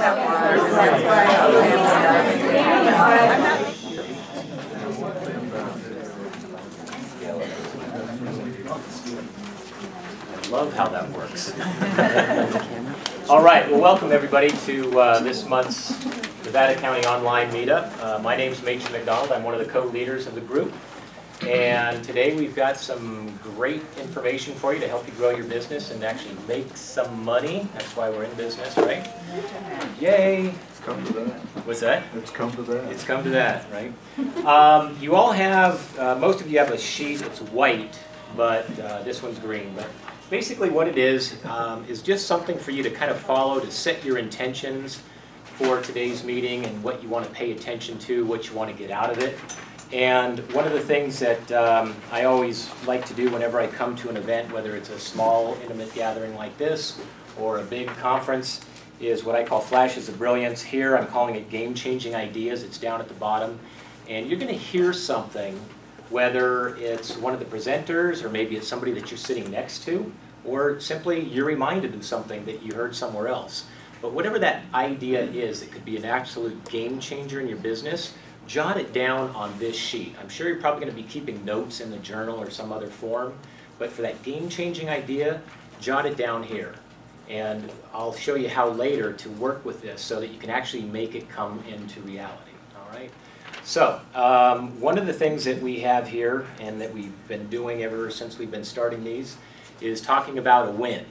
I love how that works. All right, well, welcome everybody to this month's Nevada County Online Meetup. My name's Machen McDonald. I'm one of the co-leaders of the group. And today we've got some great information for you to help you grow your business and actually make some money. That's why we're in business, right? Yay! It's come to that. What's that? It's come to that. It's come to that, right? You all have, most of you have a sheet. It's white, but this one's green. But basically what it is just something for you to kind of follow to set your intentions for today's meeting and what you want to pay attention to, what you want to get out of it. And one of the things that I always like to do whenever I come to an event, whether it's a small, intimate gathering like this or a big conference, is what I call flashes of brilliance. Here I'm calling it game-changing ideas. It's down at the bottom. And you're going to hear something, whether it's one of the presenters or maybe it's somebody that you're sitting next to, or simply you're reminded of something that you heard somewhere else. But whatever that idea is, it could be an absolute game changer in your business. Jot it down on this sheet. I'm sure you're probably going to be keeping notes in the journal or some other form, but for that game-changing idea, jot it down here. And I'll show you how later to work with this so that you can actually make it come into reality. All right? So, one of the things that we have here and that we've been doing ever since we've been starting these is talking about a win.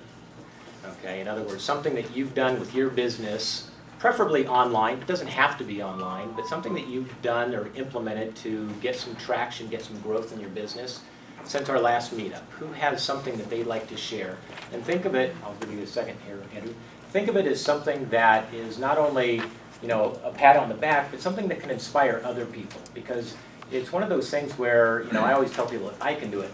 Okay? In other words, something that you've done with your business, preferably online. It doesn't have to be online, but something that you've done or implemented to get some traction, get some growth in your business since our last meetup. Who has something that they'd like to share? And think of it, I'll give you a second here, Andrew. Think of it as something that is not only, you know, a pat on the back, but something that can inspire other people. Because it's one of those things where, you know, I always tell people, if I can do it,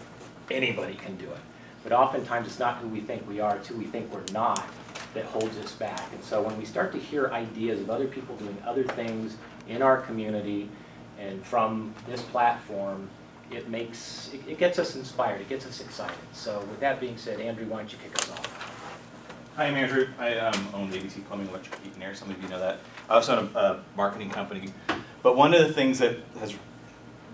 anybody can do it. But oftentimes it's not who we think we are, it's who we think we're not that holds us back. And so when we start to hear ideas of other people doing other things in our community and from this platform, it gets us inspired, it gets us excited. So with that being said, Andrew, why don't you kick us off? Hi, I'm Andrew. I own ABC Plumbing, Electric, Heat and Air. Some of you know that. I also own a marketing company. But one of the things that has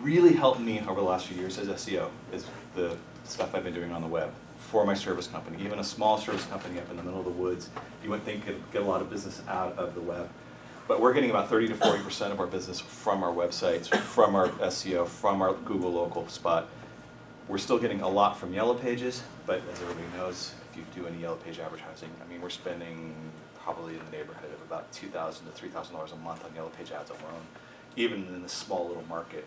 really helped me over the last few years as SEO is the stuff I've been doing on the web for my service company. Even a small service company up in the middle of the woods, you wouldn't think could get a lot of business out of the web. But we're getting about 30 to 40% of our business from our websites, from our SEO, from our Google local spot. We're still getting a lot from Yellow Pages, but as everybody knows, if you do any Yellow Page advertising, I mean, we're spending probably in the neighborhood of about $2,000 to $3,000 a month on Yellow Page ads alone, even in this small little market.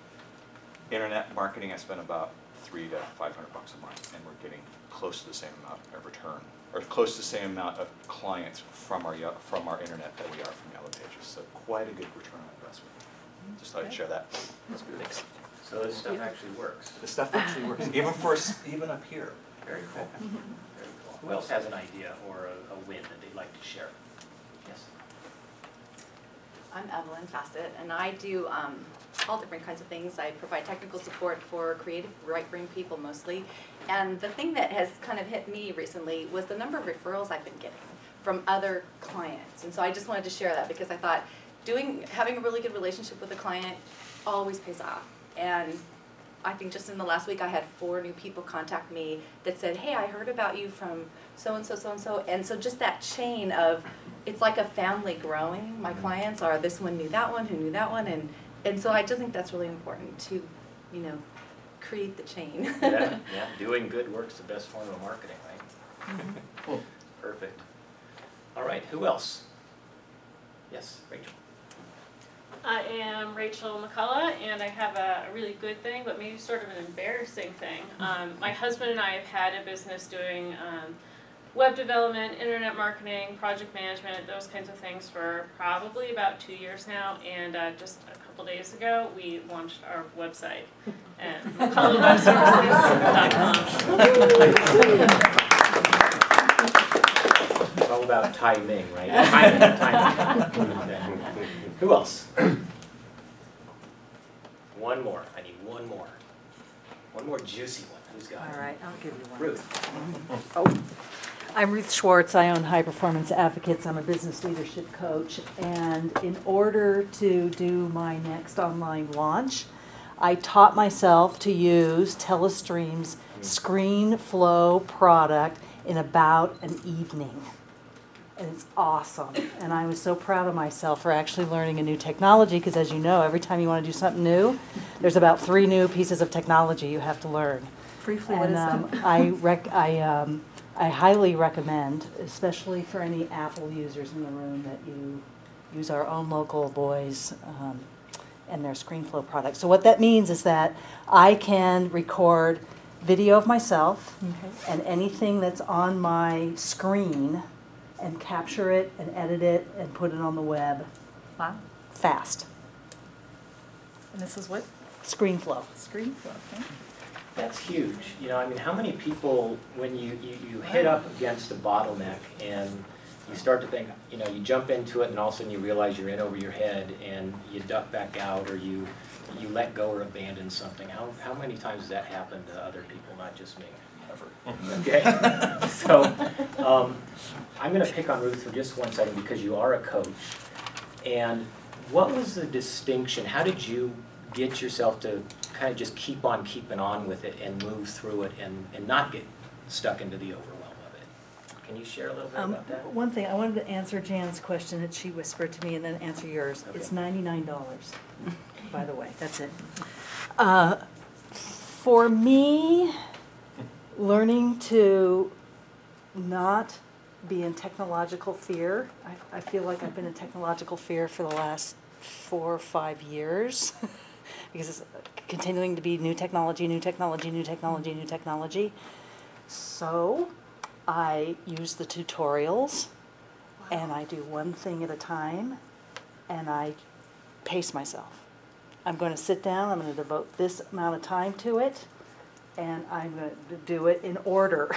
Internet marketing, I spend about $300 to $500 a month, and we're getting close to the same amount of return, or close to the same amount of clients from our internet that we are from Yellow Pages. So quite a good return on investment. Just thought I'd share that. That's good. Thanks. So this stuff actually works. The stuff actually works, even up here. Very cool. Very cool. Who else has an idea or a win that they'd like to share? Yes. I'm Evelyn Fassett, and I do all different kinds of things. I provide technical support for creative right-brain people mostly. And the thing that has kind of hit me recently was the number of referrals I've been getting from other clients. And so I just wanted to share that because I thought having a really good relationship with a client always pays off. And I think just in the last week I had 4 new people contact me that said, hey, I heard about you from so-and-so, so-and-so. And so just that chain of, it's like a family growing. My clients are, this one knew that one, who knew that one. And so I just think that's really important to, you know, create the chain. Yeah, doing good work's the best form of marketing, right? Mm-hmm. Cool. Perfect. All right, who else? Yes, Rachel. I am Rachel McCullough, and I have a really good thing, but maybe sort of an embarrassing thing. My husband and I have had a business doing web development, internet marketing, project management, those kinds of things for probably about 2 years now, and just a couple days ago we launched our website at McCulloughWebServices.com. It's all about timing, right? Timing. Who else? One more. I need one more. One more juicy one. Who's got it? All right, I'll give you one. Ruth. Oh, I'm Ruth Schwartz. I own High Performance Advocates. I'm a business leadership coach. And in order to do my next online launch, I taught myself to use Telestream's ScreenFlow product in about an evening. And it's awesome. And I was so proud of myself for actually learning a new technology, because as you know, every time you want to do something new, there's about 3 new pieces of technology you have to learn. Briefly, what is that? I highly recommend, especially for any Apple users in the room, that you use our own local boys and their ScreenFlow product. So what that means is that I can record video of myself and anything that's on my screen and capture it and edit it and put it on the web Wow. fast. And this is what? ScreenFlow. ScreenFlow, okay. That's huge. You know, I mean, how many people, when you hit up against a bottleneck and you start to think, you know, you jump into it and all of a sudden you realize you're in over your head and you duck back out, or you let go or abandon something. How many times does that happen to other people, not just me? Ever. Okay. So I'm going to pick on Ruth for just 1 second, because you are a coach. And what was the distinction? How did you get yourself to kind of just keep on keeping on with it and move through it and not get stuck into the overwhelm of it? Can you share a little bit about that? One thing, I wanted to answer Jan's question that she whispered to me, and then answer yours. Okay. It's $99, by the way. That's it. For me, learning to not be in technological fear, I feel like I've been in technological fear for the last 4 or 5 years, because it's continuing to be new technology, new technology, new technology, new technology. So I use the tutorials, and I do one thing at a time, and I pace myself. I'm going to sit down, I'm going to devote this amount of time to it, and I'm going to do it in order,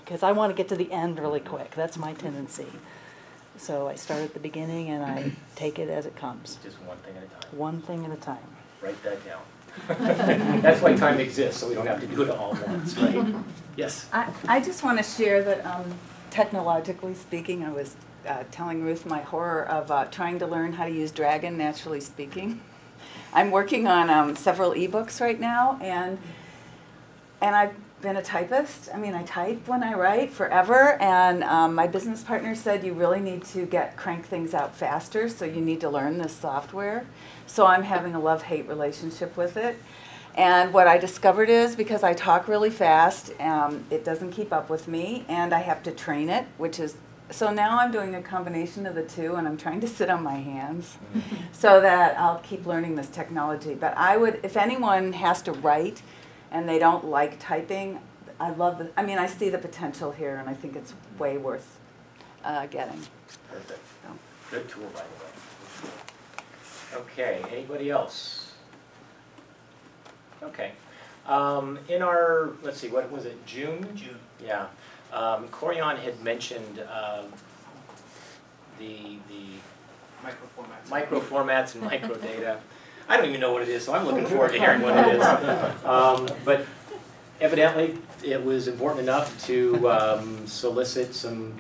because I want to get to the end really quick. That's my tendency. So I start at the beginning, and I take it as it comes. Just one thing at a time. One thing at a time. Write that down. That's why time exists, so we don't have to do it all at once, right? Yes. I just want to share that technologically speaking, I was telling Ruth my horror of trying to learn how to use Dragon naturally speaking. I'm working on several ebooks right now, and I've been a typist. I mean, I type when I write forever, and my business partner said you really need to crank things out faster, so you need to learn this software. So I'm having a love-hate relationship with it. And what I discovered is, because I talk really fast, it doesn't keep up with me, and I have to train it, which is, so now I'm doing a combination of the two, and I'm trying to sit on my hands so that I'll keep learning this technology. But I would, if anyone has to write and they don't like typing, I see the potential here, and I think it's way worth getting. Perfect. So. Good tool, by the way. Okay, anybody else? Okay. In our, let's see, what was it, June? June. Yeah. Corian had mentioned the microformats and microdata. I don't even know what it is, so I'm looking forward to hearing what it is. But evidently, it was important enough to solicit some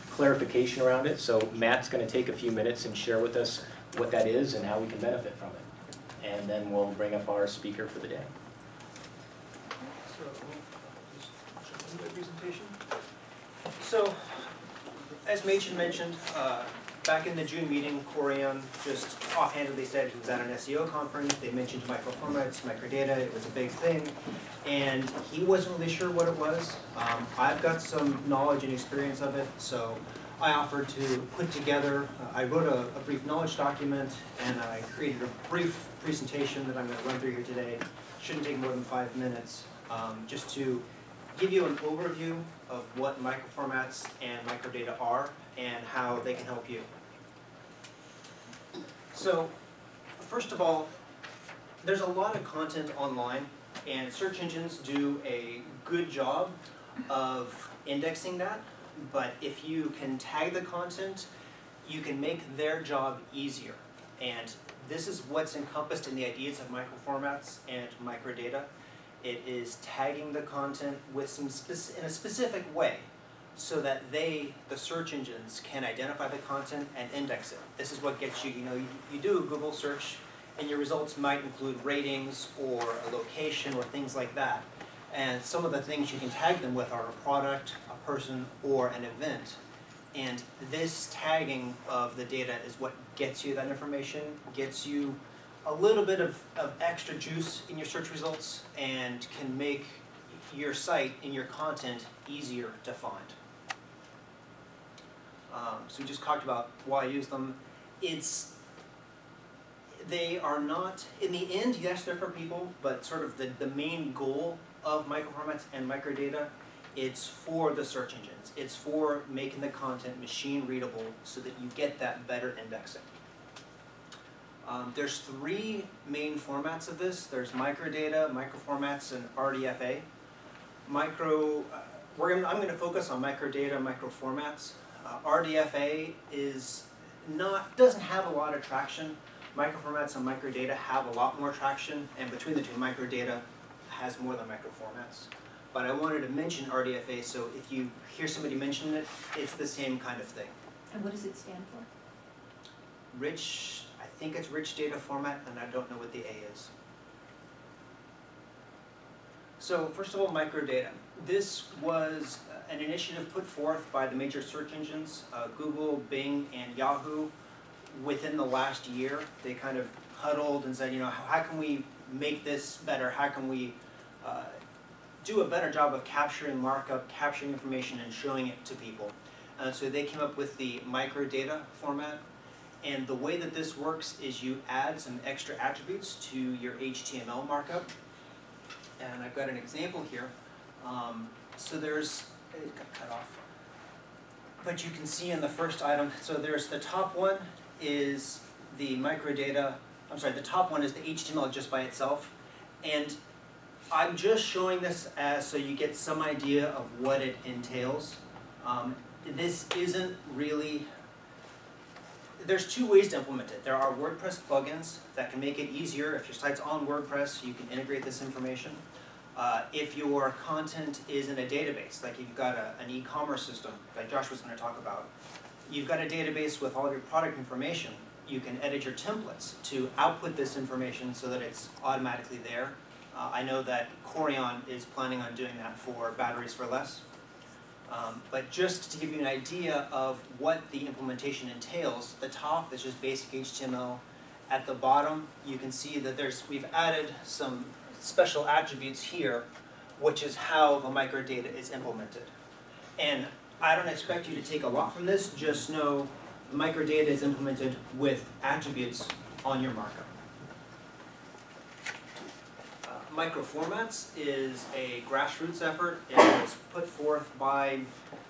clarification around it. So Matt's going to take a few minutes and share with us what that is and how we can benefit from it. And then we'll bring up our speaker for the day. So, just show the presentation. So, as Machen mentioned, back in the June meeting, Corian just offhandedly said he was at an SEO conference. They mentioned microformats, microdata. It was a big thing, and he wasn't really sure what it was. I've got some knowledge and experience of it, so I offered to put together, I wrote a brief knowledge document, and I created a brief presentation that I'm going to run through here today. Shouldn't take more than 5 minutes, just to give you an overview of what microformats and microdata are and how they can help you. So, first of all, there's a lot of content online, and search engines do a good job of indexing that. But if you can tag the content, you can make their job easier. And this is what's encompassed in the ideas of microformats and microdata. It is tagging the content with in a specific way. so that they, the search engines, can identify the content and index it. This is what gets you, you do a Google search and your results might include ratings or a location or things like that. And some of the things you can tag them with are a product, a person, or an event. And this tagging of the data is what gets you that information, gets you a little bit of extra juice in your search results, and can make your site and your content easier to find. So we just talked about why I use them. They are not, in the end, yes, they're for people, but sort of the main goal of microformats and microdata, it's for the search engines. It's for making the content machine readable so that you get that better indexing. There's 3 main formats of this. There's microdata, microformats, and RDFA. I'm going to focus on microdata, microformats. RDFA doesn't have a lot of traction. Microformats and microdata have a lot more traction, and between the two, microdata has more than microformats. But I wanted to mention RDFA, so if you hear somebody mention it, it's the same kind of thing. And what does it stand for? Rich, I think it's rich data format, and I don't know what the A is. So first of all, microdata. This was an initiative put forth by the major search engines, Google, Bing, and Yahoo. Within the last year, they kind of huddled and said, how can we make this better? How can we do a better job of capturing markup, capturing information, and showing it to people? So they came up with the microdata format. And the way that this works is you add some extra attributes to your HTML markup. And I've got an example here. So it got cut off. But you can see in the first item, so there's the top one is the microdata, the top one is the HTML just by itself. And I'm just showing this as so you get some idea of what it entails. This isn't really, there's 2 ways to implement it. There are WordPress plugins that can make it easier. If your site's on WordPress, you can integrate this information. If your content is in a database, like you've got an e-commerce system, like Josh was going to talk about, you've got a database with all of your product information, you can edit your templates to output this information so that it's automatically there. I know that Corian is planning on doing that for Batteries for Less. But just to give you an idea of what the implementation entails, the top is just basic HTML. At the bottom, you can see that we've added some special attributes here, which is how the microdata is implemented. And I don't expect you to take a lot from this, just know the microdata is implemented with attributes on your markup. Microformats is a grassroots effort. It was put forth by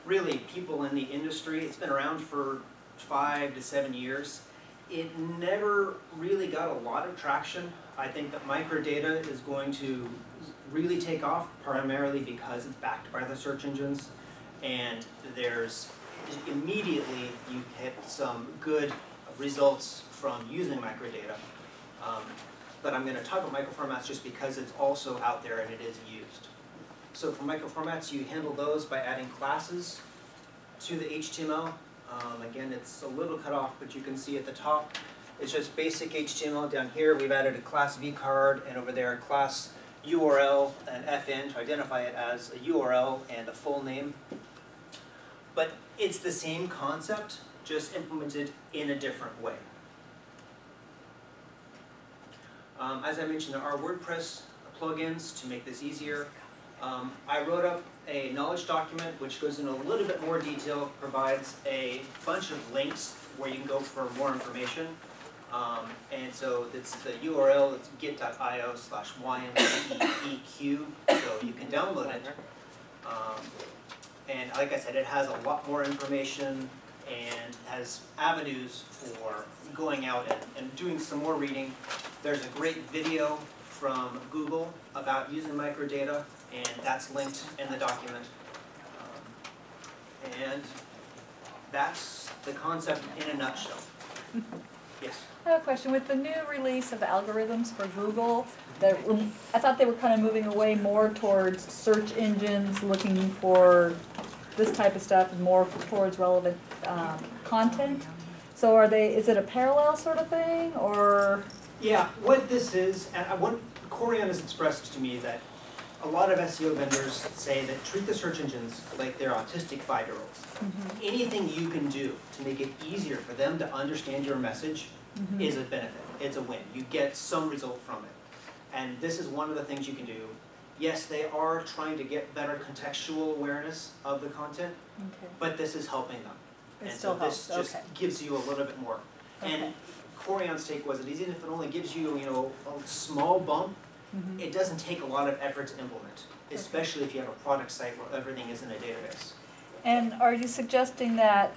really people in the industry. It's been around for 5 to 7 years. It never really got a lot of traction. I think that microdata is going to really take off, primarily because it's backed by the search engines, and immediately you get some good results from using microdata. But I'm going to talk about microformats just because it's also out there and it is used. So for microformats, you handle those by adding classes to the HTML. Again, it's a little cut off, but you can see at the top, it's just basic HTML. Down here, we've added a class vCard, and over there, a class URL and FN to identify it as a URL and a full name. But it's the same concept, just implemented in a different way. As I mentioned, there are WordPress plugins to make this easier. I wrote up a knowledge document which goes into a little bit more detail, provides a bunch of links where you can go for more information. And so it's the URL, it's git.io/ymceq, so you can download it. And like I said, it has a lot more information and has avenues for going out and doing some more reading. There's a great video from Google about using microdata, and that's linked in the document. And that's the concept in a nutshell. Yes? I have a question. With the new release of algorithms for Google, I thought they were kind of moving away more towards search engines looking for this type of stuff and more towards relevant content. So is it a parallel sort of thing, or? Yeah, what this is, and what Corian has expressed to me that a lot of SEO vendors say that treat the search engines like they're autistic 5-year-olds. Anything you can do to make it easier for them to understand your message is a benefit. It's a win. You get some result from it. And this is one of the things you can do. Yes, they are trying to get better contextual awareness of the content, but this is helping them. It And still so this helps, just okay. gives you a little bit more. And Corian's take was that even if it only gives you, a small bump, it doesn't take a lot of effort to implement, especially if you have a product site where everything is in a database. And are you suggesting that,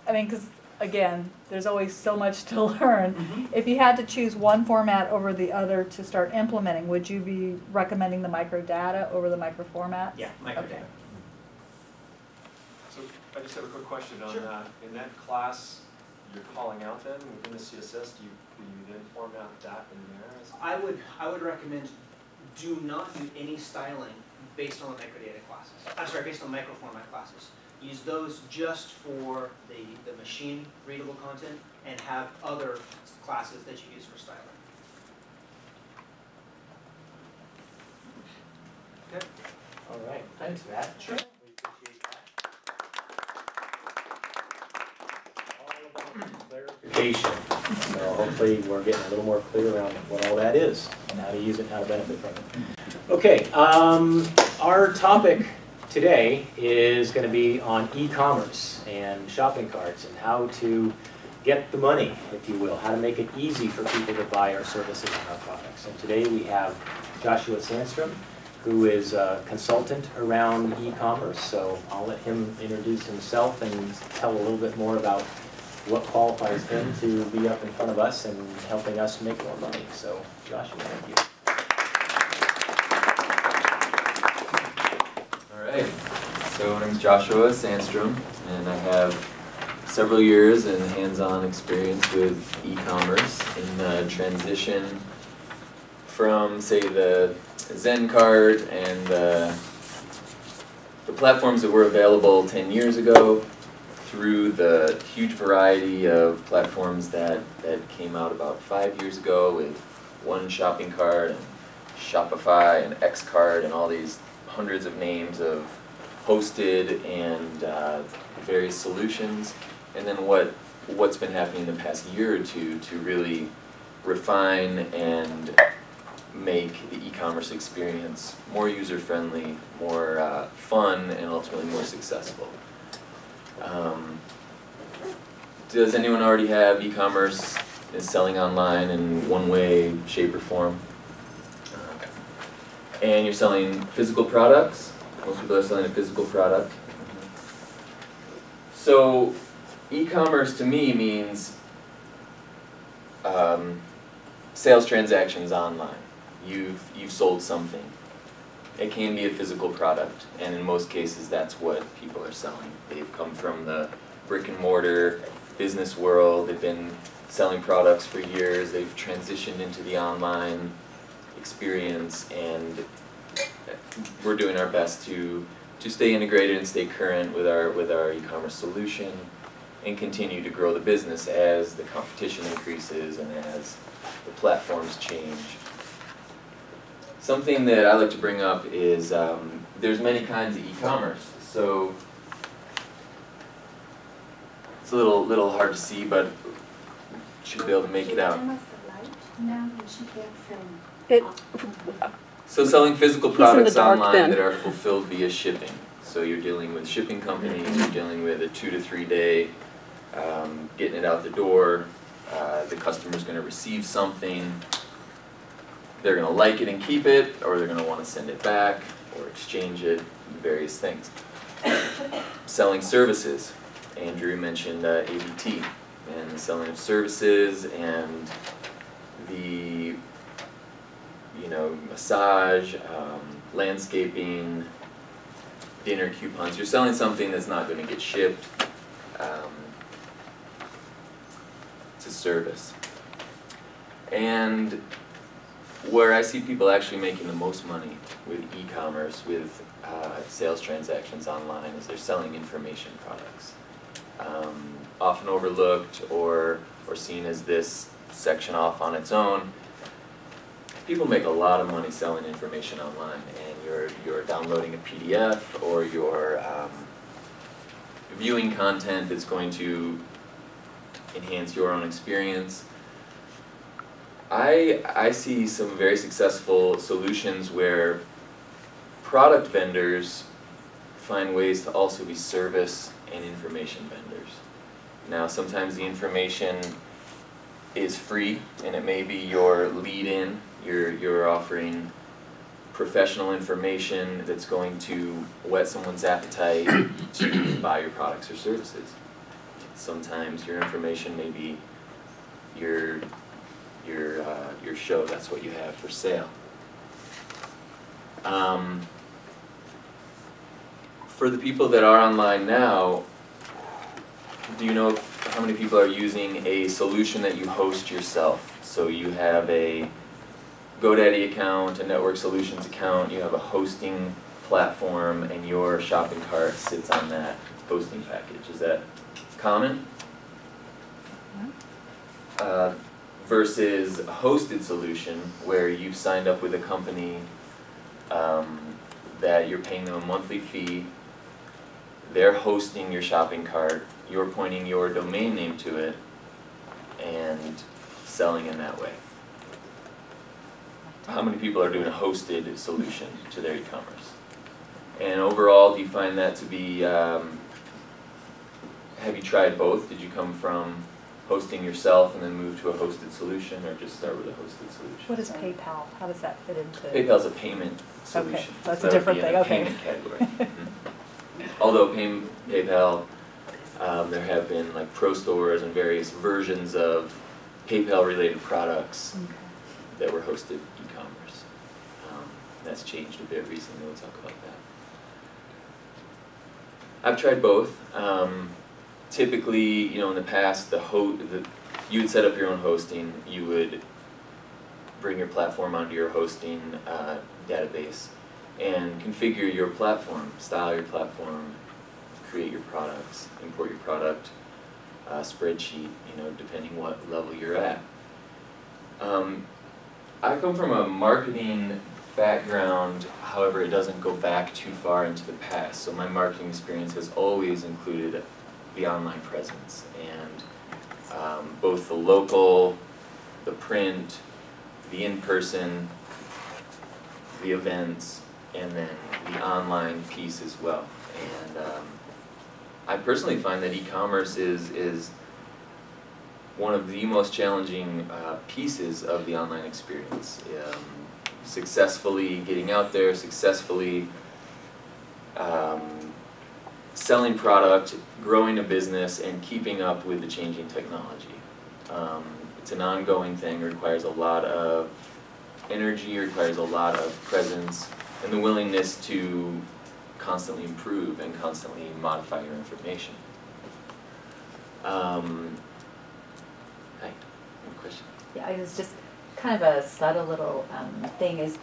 I mean, because again, there's always so much to learn. If you had to choose one format over the other to start implementing, would you be recommending the microdata over the microformats? Yeah, microdata. Okay. So I just have a quick question on Sure. that. In that class, you're calling out then within the CSS, do you then format that in there? I would recommend do not do any styling based on the microdata classes. I'm sorry, based on microformat classes. Use those just for the machine readable content and have other classes that you use for styling. Okay. All right, thanks, Matt. Sure. We appreciate that. All about clarification. So hopefully we're getting a little more clear around what all that is and how to use it and how to benefit from it. Okay, our topic today is going to be on e-commerce and shopping carts and how to get the money, if you will, how to make it easy for people to buy our services and our products. And today we have Joshua Sandstrom, who is a consultant around e-commerce. So I'll let him introduce himself and tell a little bit more about what qualifies him to be up in front of us and helping us make more money. So Joshua, thank you. All right, so my name is Joshua Sandstrom, and I have several years in hands-on experience with e-commerce in the transition from, say, the Zencart and the platforms that were available 10 years ago through the huge variety of platforms that came out about 5 years ago with One Shopping Cart and Shopify and Xcart and all these hundreds of names of hosted and various solutions, and then what's been happening in the past year or two to really refine and make the e-commerce experience more user-friendly, more fun, and ultimately more successful. Does anyone already have e-commerce is selling online in one way, shape, or form? And you're selling physical products. Most people are selling a physical product. So e-commerce to me means sales transactions online. You've sold something. It can be a physical product, and in most cases that's what people are selling. They've come from the brick and mortar business world. They've been selling products for years. They've transitioned into the online experience, and we're doing our best to stay integrated and stay current with our e-commerce solution and continue to grow the business as the competition increases and as the platforms change. Something that I like to bring up is there's many kinds of e-commerce. So it's a little hard to see, but should be able to make it out. So selling physical products online that are fulfilled via shipping. So you're dealing with shipping companies, you're dealing with a 2 to 3 day, getting it out the door, the customer's going to receive something, they're going to like it and keep it, or they're going to want to send it back, or exchange it, various things. Selling services. Andrew mentioned ABT, and the selling of services and the massage, landscaping, dinner coupons. You're selling something that's not going to get shipped. It's a service. And where I see people actually making the most money with e-commerce, with sales transactions online, is they're selling information products. Often overlooked or seen as this section off on its own. People make a lot of money selling information online, and you're downloading a PDF or you're viewing content that's going to enhance your own experience. I see some very successful solutions where product vendors find ways to also be service and information vendors. Now, sometimes the information is free, and it may be your lead-in. You're offering professional information that's going to whet someone's appetite to buy your products or services. Sometimes your information may be your show, that's what you have for sale. For the people that are online now, do you know how many people are using a solution that you host yourself? So you have a GoDaddy account, a Network Solutions account, you have a hosting platform, and your shopping cart sits on that hosting package. Is that common? Versus a hosted solution where you've signed up with a company that you're paying them a monthly fee, they're hosting your shopping cart, you're pointing your domain name to it, and selling in that way. How many people are doing a hosted solution to their e-commerce? And overall, do you find that to be, have you tried both? Did you come from hosting yourself and then move to a hosted solution, or just start with a hosted solution? What is PayPal? How does that fit into? PayPal's a payment solution. Okay, that's So a that would different be in thing, the okay. payment category. Although PayPal, there have been like pro stores and various versions of PayPal-related products that were hosted e-commerce. That's changed a bit recently. We'll talk about that. I've tried both. Typically, in the past, you would set up your own hosting. You would bring your platform onto your hosting database and configure your platform, style your platform, create your products, import your product spreadsheet, depending what level you're at. I come from a marketing background, however, it doesn't go back too far into the past. So my marketing experience has always included the online presence, and both the local, the print, the in-person, the events, and then the online piece as well. And I personally find that e-commerce is one of the most challenging pieces of the online experience. Successfully getting out there, successfully selling product, growing a business, and keeping up with the changing technology. It's an ongoing thing, requires a lot of energy, requires a lot of presence, and the willingness to constantly improve and constantly modify your information. Hi, one question? Yeah, I was just kind of a subtle little thing is,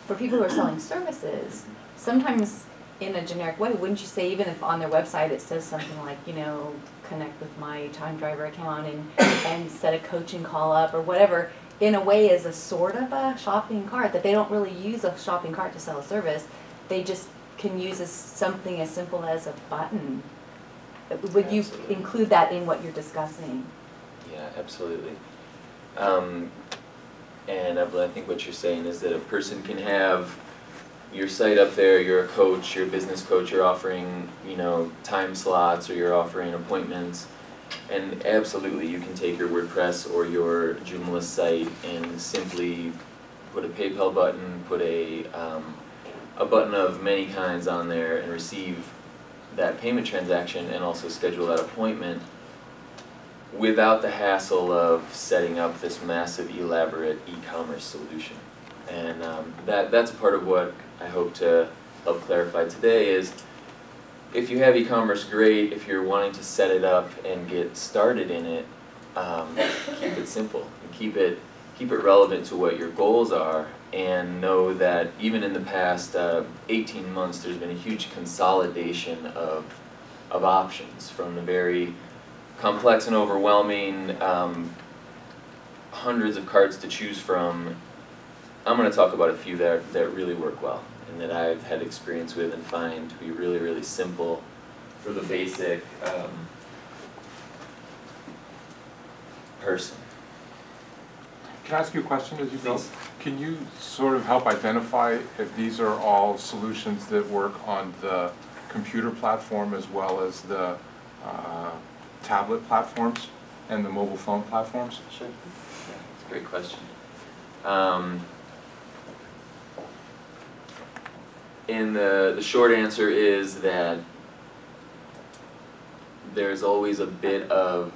for people who are selling services, sometimes in a generic way, wouldn't you say, even if on their website it says something like, connect with my Time Driver account and set a coaching call up or whatever, in a way is a sort of a shopping cart, that they don't really use a shopping cart to sell a service, they just can use something as simple as a button. Would you include that in what you're discussing? Yeah, absolutely. And I think what you're saying is that a person can have your site up there, you're a coach, you're a business coach, you're offering, time slots, or you're offering appointments, and absolutely you can take your WordPress or your Joomla site and simply put a PayPal button, put a button of many kinds on there and receive that payment transaction and also schedule that appointment without the hassle of setting up this massive, elaborate e-commerce solution. And that's part of what I hope to help clarify today is, if you have e-commerce, great. If you're wanting to set it up and get started in it, keep it simple and keep keep it relevant to what your goals are, and know that even in the past 18 months, there's been a huge consolidation of options, from the very complex and overwhelming hundreds of cards to choose from. I'm going to talk about a few that really work well and that I've had experience with and find to be really, really simple for the basic person. Can I ask you a question as you go? Please. Can you sort of help identify if these are all solutions that work on the computer platform as well as the tablet platforms and the mobile phone platforms? Sure. Yeah, that's a great question. And the short answer is that there's always a bit of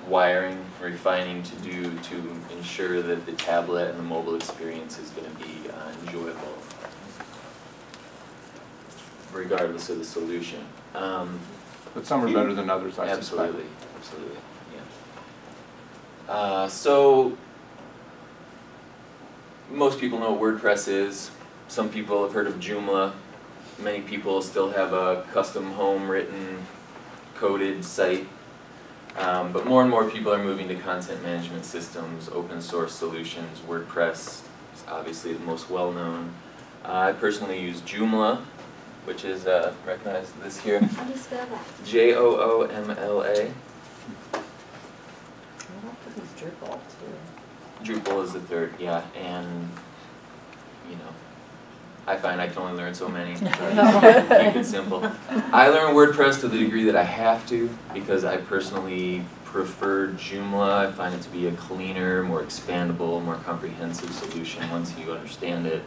wiring, refining to do to ensure that the tablet and the mobile experience is going to be enjoyable, regardless of the solution. But some are better than others, I suspect. Absolutely, absolutely, yeah. So, most people know what WordPress is. Some people have heard of Joomla. Many people still have a custom home written, coded site. But more and more people are moving to content management systems, open source solutions. WordPress is obviously the most well known. I personally use Joomla, which is, recognize this here? How do you spell that? Joomla. Drupal too. Drupal is the third, yeah, and, you know, I find I can only learn so many, so I keep it simple. I learn WordPress to the degree that I have to, because I personally prefer Joomla. I find it to be a cleaner, more expandable, more comprehensive solution. Once you understand it,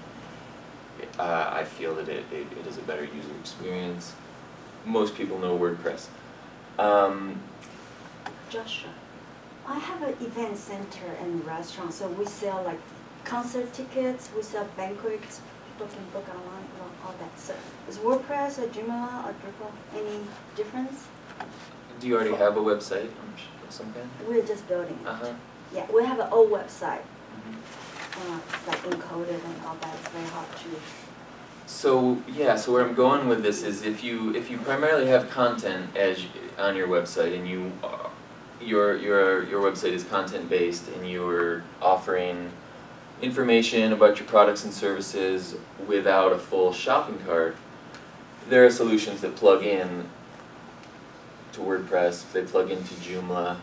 I feel that it is a better user experience. Most people know WordPress. Joshua, I have an event center and restaurant, so we sell like concert tickets, we sell banquets, people can book online, all that. So is WordPress or Joomla or Drupal any difference? Do you already have a website of some kind? We're just building it. Uh-huh. Yeah, we have an old website. It's like encoded and all that, it's very hard to use. So yeah, so where I'm going with this is if you primarily have content on your website and your website is content based and you're offering information about your products and services without a full shopping cart, there are solutions that plug in to WordPress, they plug into Joomla.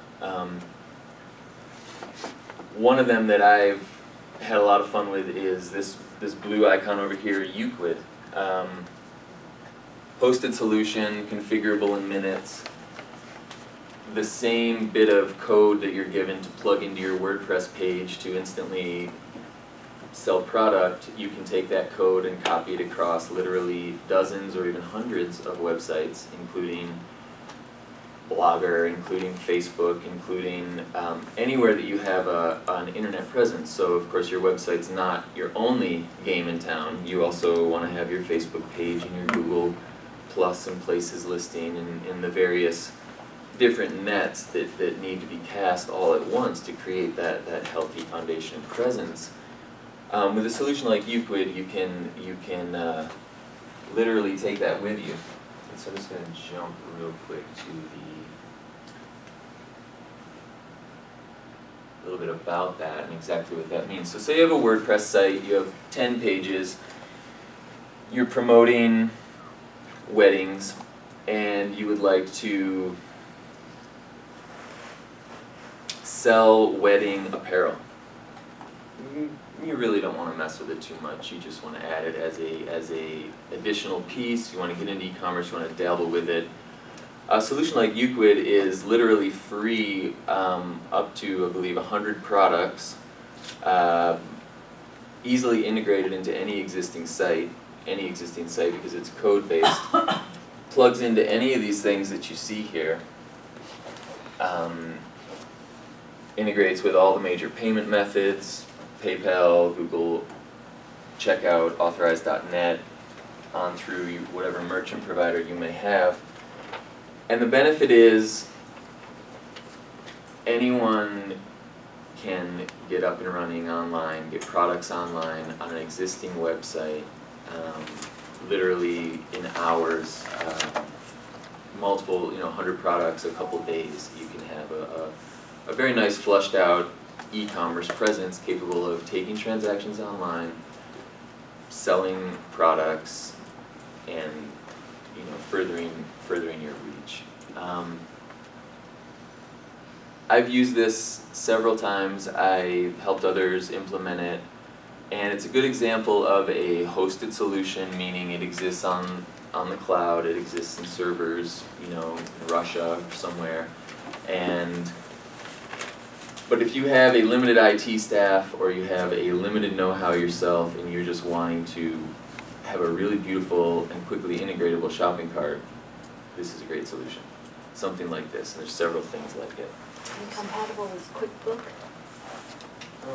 One of them that I've had a lot of fun with is this blue icon over here, Euclid. Hosted solution, configurable in minutes. The same bit of code that you're given to plug into your WordPress page to instantly sell product, you can take that code and copy it across literally dozens or even hundreds of websites, including Blogger, including Facebook, including anywhere that you have an internet presence. So of course your website's not your only game in town. You also want to have your Facebook page and your Google Plus and Places listing and the various different nets that need to be cast all at once to create that healthy foundation of presence. With a solution like Euclid, you can literally take that with you. And so I'm just going to jump real quick to a little bit about that and exactly what that means. So say you have a WordPress site, you have 10 pages, you're promoting weddings, and you would like to sell wedding apparel. You really don't want to mess with it too much. You just want to add it as a additional piece. You want to get into e-commerce, you want to dabble with it. A solution like Euclid is literally free up to, I believe, 100 products, easily integrated into any existing site because it's code-based, plugs into any of these things that you see here, integrates with all the major payment methods, PayPal, Google, Checkout, Authorize.net, on through whatever merchant provider you may have. And the benefit is anyone can get up and running online, get products online on an existing website, literally in hours, multiple, 100 products, a couple days. You can have a very nice flushed out e-commerce presence capable of taking transactions online, selling products, and furthering your reach. I've used this several times. I've helped others implement it, and it's a good example of a hosted solution, meaning it exists on the cloud, it exists in servers, in Russia or somewhere. But if you have a limited IT staff or you have a limited know-how yourself and you're just wanting to have a really beautiful and quickly integratable shopping cart, this is a great solution. Something like this, and there's several things like it. And compatible with QuickBook?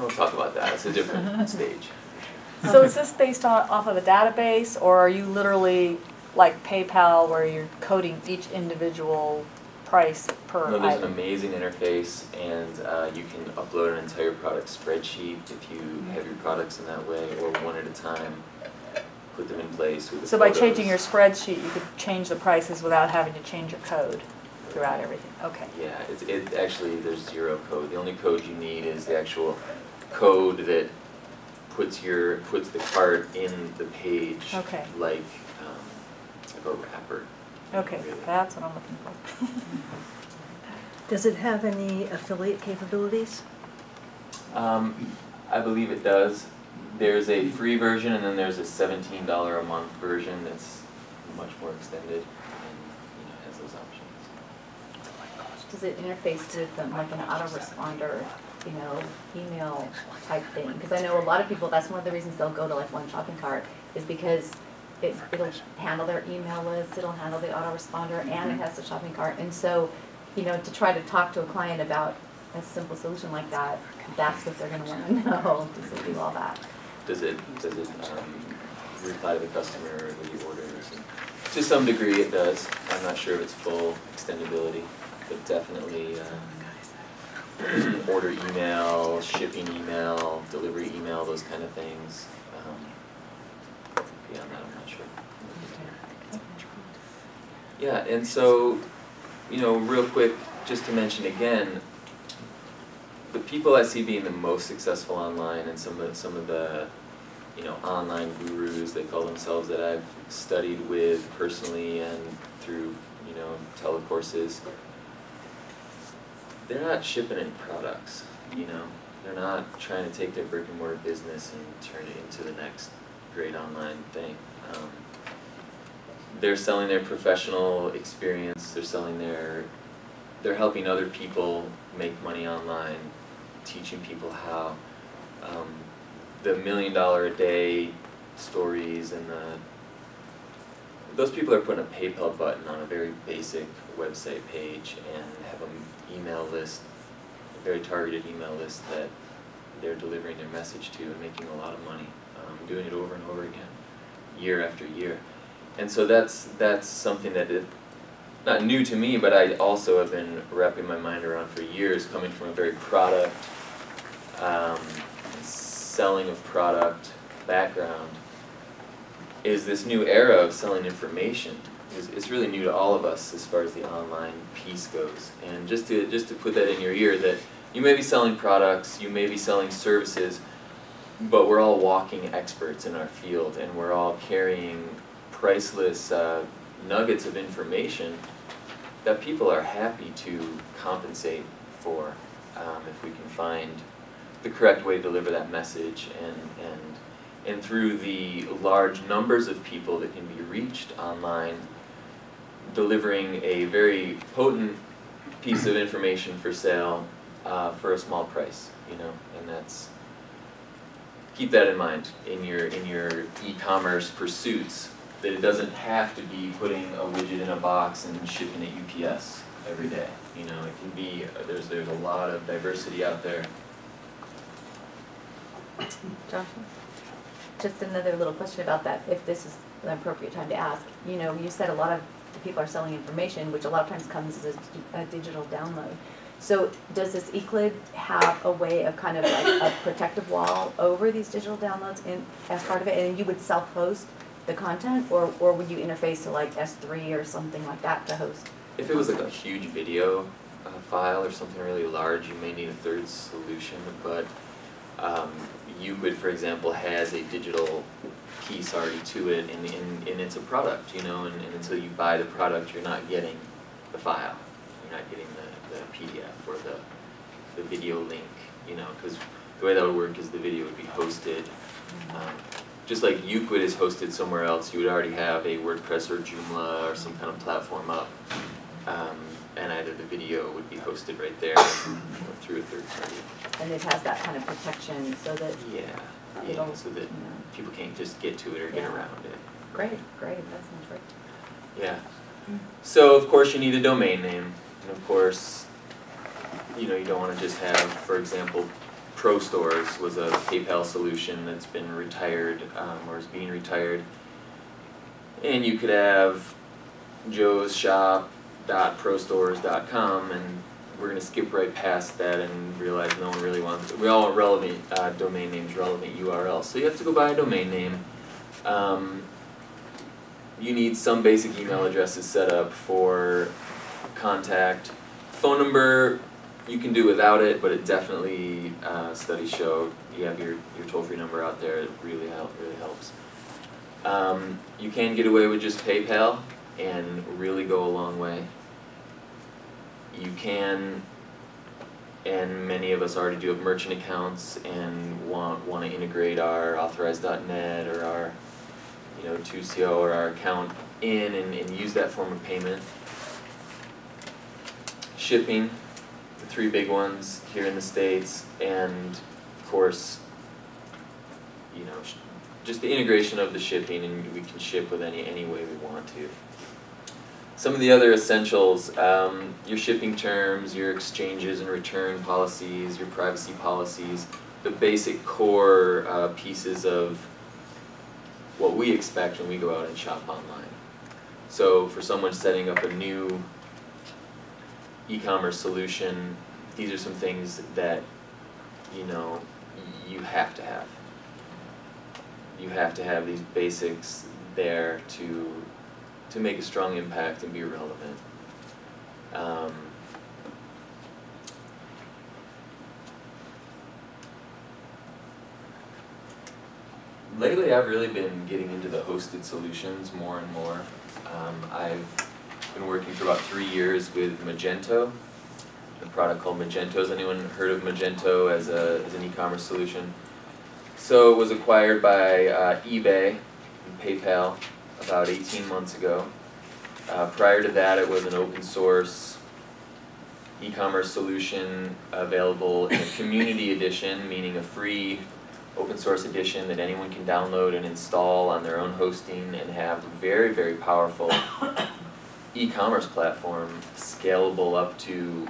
We'll talk about that, it's a different stage. So is this based off of a database, or are you literally like PayPal where you're coding each individual price per No, there's an item? amazing interface, and you can upload an entire product spreadsheet if you have your products in that way, or one at a time. Put them in place with the So by photos. changing your spreadsheet, you could change the prices without having to change your code throughout everything? Okay. Yeah, actually there's zero code. The only code you need is the actual code that puts the cart in the page, Okay. like a wrapper. Okay, Really. that's what I'm looking for. Does it have any affiliate capabilities? I believe it does. There's a free version, and then there's a $17 a month version that's much more extended and has those options. Does it interface with like an autoresponder, email type thing? Because I know a lot of people, that's one of the reasons they'll go to like One Shopping Cart, is because it'll handle their email list, it'll handle the autoresponder, and it has the shopping cart. And so, to try to talk to a client about a simple solution like that, that's what they're going to want to know. Does it do all that? Does it reply to the customer with the orders? And to some degree it does. I'm not sure of its full extendability, but definitely order email, shipping email, delivery email, those kind of things. Beyond that, I'm not sure. Yeah, and so, real quick, just to mention again, the people I see being the most successful online, and some of the online gurus they call themselves that I've studied with personally and through telecourses, they're not shipping any products. They're not trying to take their brick and mortar business and turn it into the next great online thing. They're selling their professional experience. They're helping other people make money online, teaching people how. The $1 million a day stories and those people are putting a PayPal button on a very basic website page and have an email list, a very targeted email list that they're delivering their message to and making a lot of money, doing it over and over again, year after year. And so that's something that is not new to me, but I also have been wrapping my mind around for years, coming from a very product, selling of product background, is this new era of selling information. It's really new to all of us as far as the online piece goes. And just to put that in your ear, that you may be selling products, you may be selling services, but we're all walking experts in our field, and we're all carrying priceless nuggets of information that people are happy to compensate for if we can find the correct way to deliver that message, and through the large numbers of people that can be reached online, delivering a very potent piece of information for sale for a small price, and that's, keep that in mind in your e-commerce pursuits, that it doesn't have to be putting a widget in a box and shipping it UPS every day. It can be, there's a lot of diversity out there. Joshua? Just another little question about that, if this is the appropriate time to ask. You said a lot of the people are selling information, which a lot of times comes as a digital download. So does this Eclid have a way of kind of like a protective wall over these digital downloads as part of it, and you would self-host the content, or would you interface to like S3 or something like that to host? If it was like a huge video file or something really large, you may need a third solution, but Euclid, for example, has a digital piece already to it, and it's a product, you know, and until you buy the product, you're not getting the file. You're not getting the PDF or the video link, you know, because the way that would work is the video would be hosted. Just like Euclid is hosted somewhere else, you would already have a WordPress or Joomla or some kind of platform up, and either the video would be hosted right there or through a third party. And it has that kind of protection so that So that people can't just get to it or get around it. Great, that sounds great. Yeah. So of course you need a domain name, and of course, you know, you don't want to just have, for example, ProStores was a PayPal solution that's been retired or is being retired, and you could have joesshop.prostores.com, and we're going to skip right past that and realize no one really wants it. We all want relevant domain names, relevant URLs. So you have to go buy a domain name. You need some basic email addresses set up for contact. Phone number, you can do without it, but it definitely, studies show, you have your toll-free number out there, it really helps. You can get away with just PayPal and really go a long way. You can, and many of us already do have merchant accounts and want to integrate our Authorize.net or our 2CO or our account in and use that form of payment. Shipping, the three big ones here in the States, and of course, just the integration of the shipping, and we can ship with any way we want to. Some of the other essentials, your shipping terms, your exchanges and return policies, your privacy policies, the basic core pieces of what we expect when we go out and shop online. So for someone setting up a new e-commerce solution, these are some things that you have to have. You have to have these basics there to make a strong impact and be relevant. Lately, I've really been getting into the hosted solutions more and more. I've been working for about 3 years with Magento, a product called Magento. Has anyone heard of Magento as an e-commerce solution? So it was acquired by eBay and PayPal about 18 months ago. Prior to that, it was an open source e-commerce solution available in a community edition, meaning a free open source edition that anyone can download and install on their own hosting and have a very, very powerful e-commerce platform, scalable up to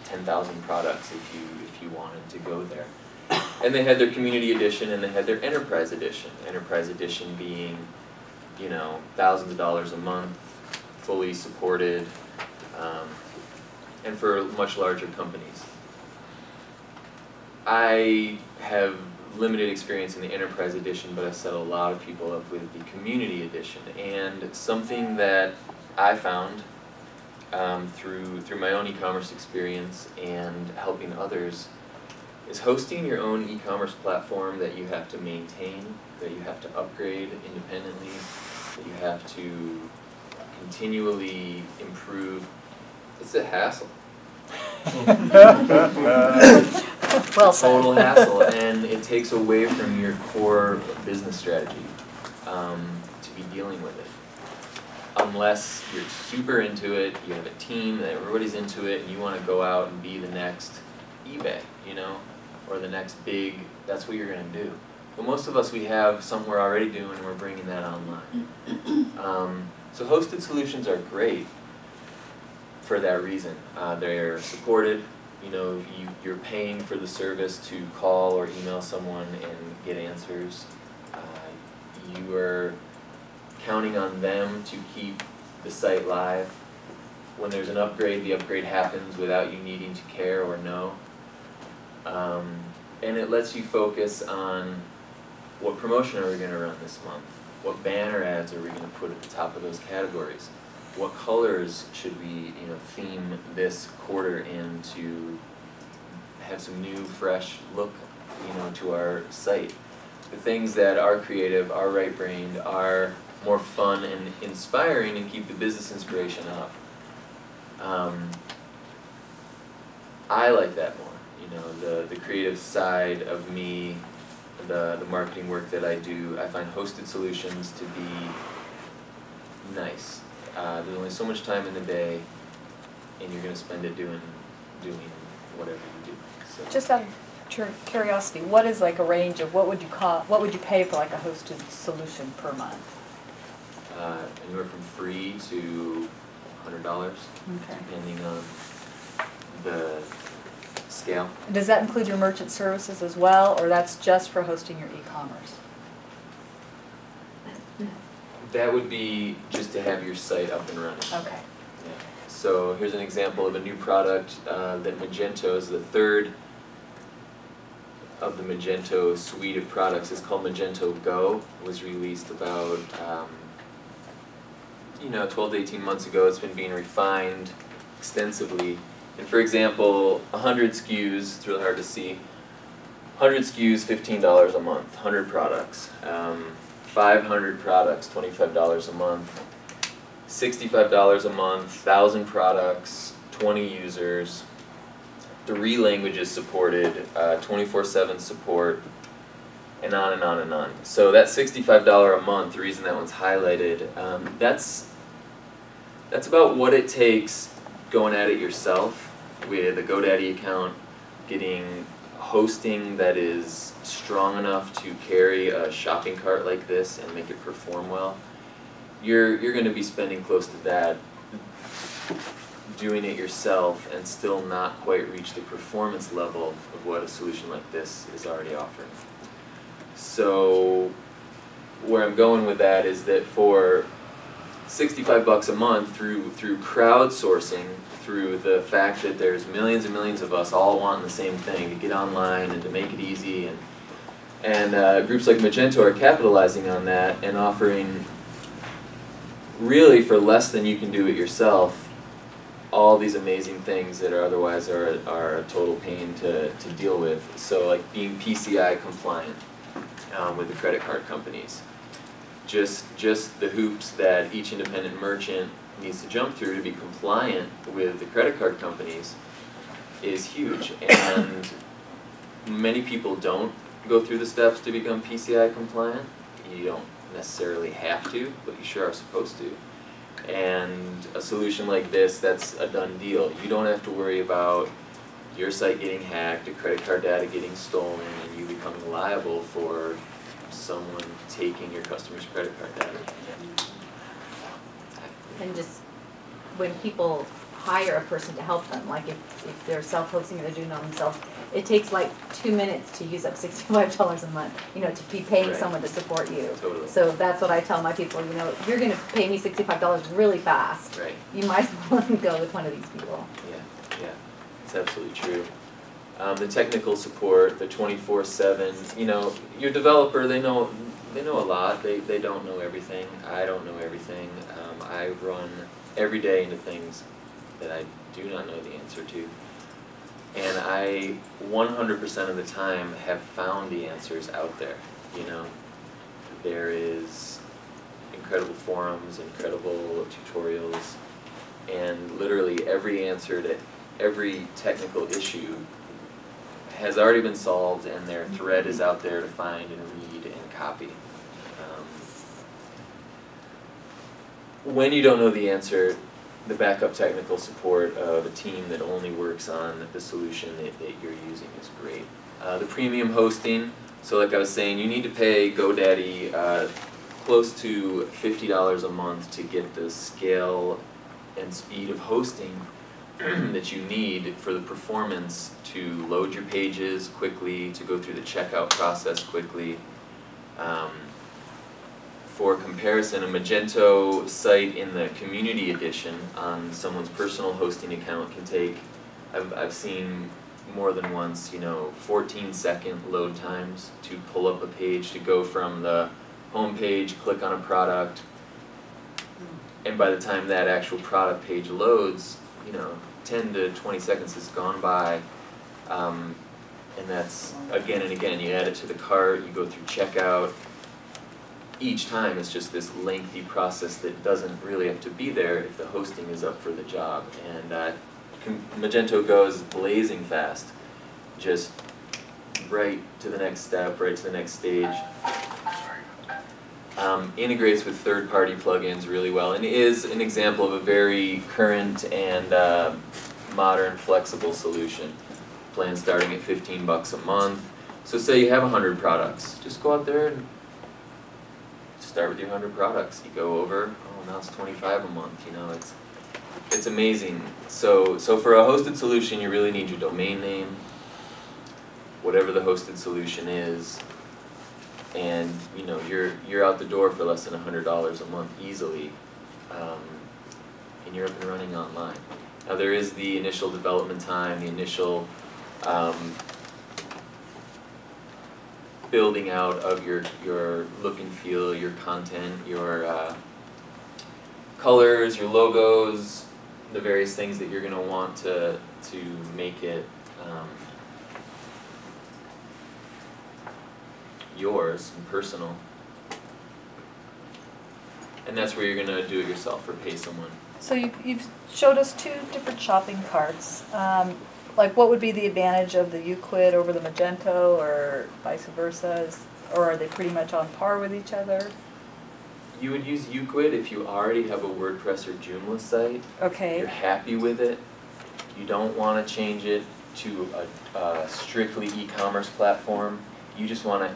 10,000 products if you wanted to go there. And they had their community edition and they had their enterprise edition. Enterprise edition being, thousands of dollars a month, fully supported, and for much larger companies. I have limited experience in the enterprise edition, but I've set a lot of people up with the community edition. And something that I found through my own e-commerce experience and helping others is hosting your own e-commerce platform that you have to maintain, that you have to upgrade independently, that you have to continually improve. It's a hassle. Well said. Total hassle, and it takes away from your core business strategy to be dealing with it. Unless you're super into it, you have a team that everybody's into it, and you want to go out and be the next eBay, or the next big, that's what you're going to do. But most of us, we have something we're already doing, and we're bringing that online. So hosted solutions are great for that reason. They're supported. You're paying for the service to call or email someone and get answers. You are counting on them to keep the site live. when there's an upgrade, the upgrade happens without you needing to care or know. And it lets you focus on what promotion are we going to run this month? What banner ads are we going to put at the top of those categories? What colors should we, theme this quarter in to have some new, fresh look, to our site? The things that are creative, are right-brained, are more fun and inspiring and keep the business inspiration up. I like that more. The creative side of me, the marketing work that I do, I find hosted solutions to be nice. There's only so much time in the day, and you're going to spend it doing whatever you do. So. Just out of curiosity, what is like a range of what would you pay for like a hosted solution per month? Anywhere from free to $100, depending on the scale. Does that include your merchant services as well, or that's just for hosting your e-commerce? That would be just to have your site up and running. Okay. Yeah. So here's an example of a new product that Magento is the third of the Magento suite of products. It's called Magento Go. It was released about 12 to 18 months ago. It's been being refined extensively. And for example, 100 SKUs, it's really hard to see. 100 SKUs, $15 a month, 100 products. 500 products, $25 a month. $65 a month, 1,000 products, 20 users, 3 languages supported, 24/7 support, and on and on and on. So that $65 a month, the reason that one's highlighted, that's about what it takes going at it yourself with a GoDaddy account, getting hosting that is strong enough to carry a shopping cart like this and make it perform well. You're going to be spending close to that doing it yourself and still not quite reach the performance level of what a solution like this is already offering. So where I'm going with that is that for $65 a month through crowdsourcing, through the fact that there's millions and millions of us all wanting the same thing, to get online and to make it easy, and groups like Magento are capitalizing on that and offering, really for less than you can do it yourself, all these amazing things that are otherwise are a total pain to deal with. So like being PCI compliant with the credit card companies. Just the hoops that each independent merchant needs to jump through to be compliant with the credit card companies is huge. And many people don't go through the steps to become PCI compliant. You don't necessarily have to, but you sure are supposed to. And a solution like this, that's a done deal. You don't have to worry about your site getting hacked, your credit card data getting stolen, and you becoming liable for someone taking your customer's credit card data. And just when people hire a person to help them, like if they're self-hosting or they're doing it themselves, it takes like 2 minutes to use up $65 a month, to be paying someone to support you. Totally. So that's what I tell my people, if you're going to pay me $65 really fast, you might as well go with one of these people. Yeah, it's absolutely true. The technical support, the 24/7, your developer, they know a lot. They don't know everything. I don't know everything. I run every day into things that I do not know the answer to. And I 100% of the time have found the answers out there. There is incredible forums, incredible tutorials, and literally every answer to every technical issue has already been solved, and their thread is out there to find and read and copy. When you don't know the answer, the backup technical support of a team that only works on the solution that you're using is great. The premium hosting, so like I was saying, you need to pay GoDaddy close to $50 a month to get the scale and speed of hosting that you need for the performance to load your pages quickly, to go through the checkout process quickly. for comparison, a Magento site in the community edition on someone's personal hosting account can take, I've seen more than once, 14-second load times to pull up a page, to go from the home page, click on a product, and by the time that actual product page loads, 10 to 20 seconds has gone by, and that's again and again. You add it to the cart, you go through checkout. Each time it's just this lengthy process that doesn't really have to be there if the hosting is up for the job. And Magento Go is blazing fast, just right to the next step, right to the next stage. Integrates with third-party plugins really well, and is an example of a very current and modern, flexible solution. Plan starting at $15 a month. So say you have 100 products, just go out there and start with your 100 products. You go over, oh, now it's 25 a month. It's amazing. So for a hosted solution, you really need your domain name, whatever the hosted solution is. And you're out the door for less than $100 a month easily, and you're up and running online. Now there is the initial development time, the initial building out of your look and feel, your content, your colors, your logos, the various things that you're going to want to make it yours and personal. And that's where you're going to do it yourself or pay someone. So you've showed us two different shopping carts. Like, what would be the advantage of the Euclid over the Magento, or vice versa? Or are they pretty much on par with each other? You would use Euclid if you already have a WordPress or Joomla site. Okay. You're happy with it. You don't want to change it to a strictly e-commerce platform. You just want to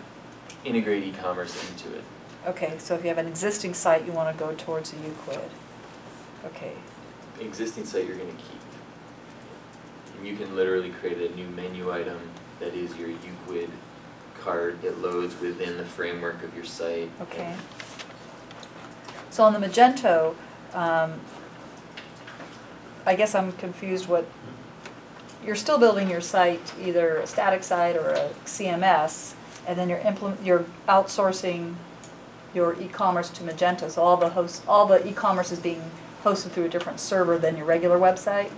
integrate e-commerce into it. Okay, so if you have an existing site, you want to go towards the Euclid. Okay. Existing site you're going to keep. And you can literally create a new menu item that is your Euclid cart that loads within the framework of your site. Okay. So on the Magento, I guess I'm confused you're still building your site, either a static site or a CMS, and then you're outsourcing your e-commerce to Magento. So all the e-commerce is being hosted through a different server than your regular website?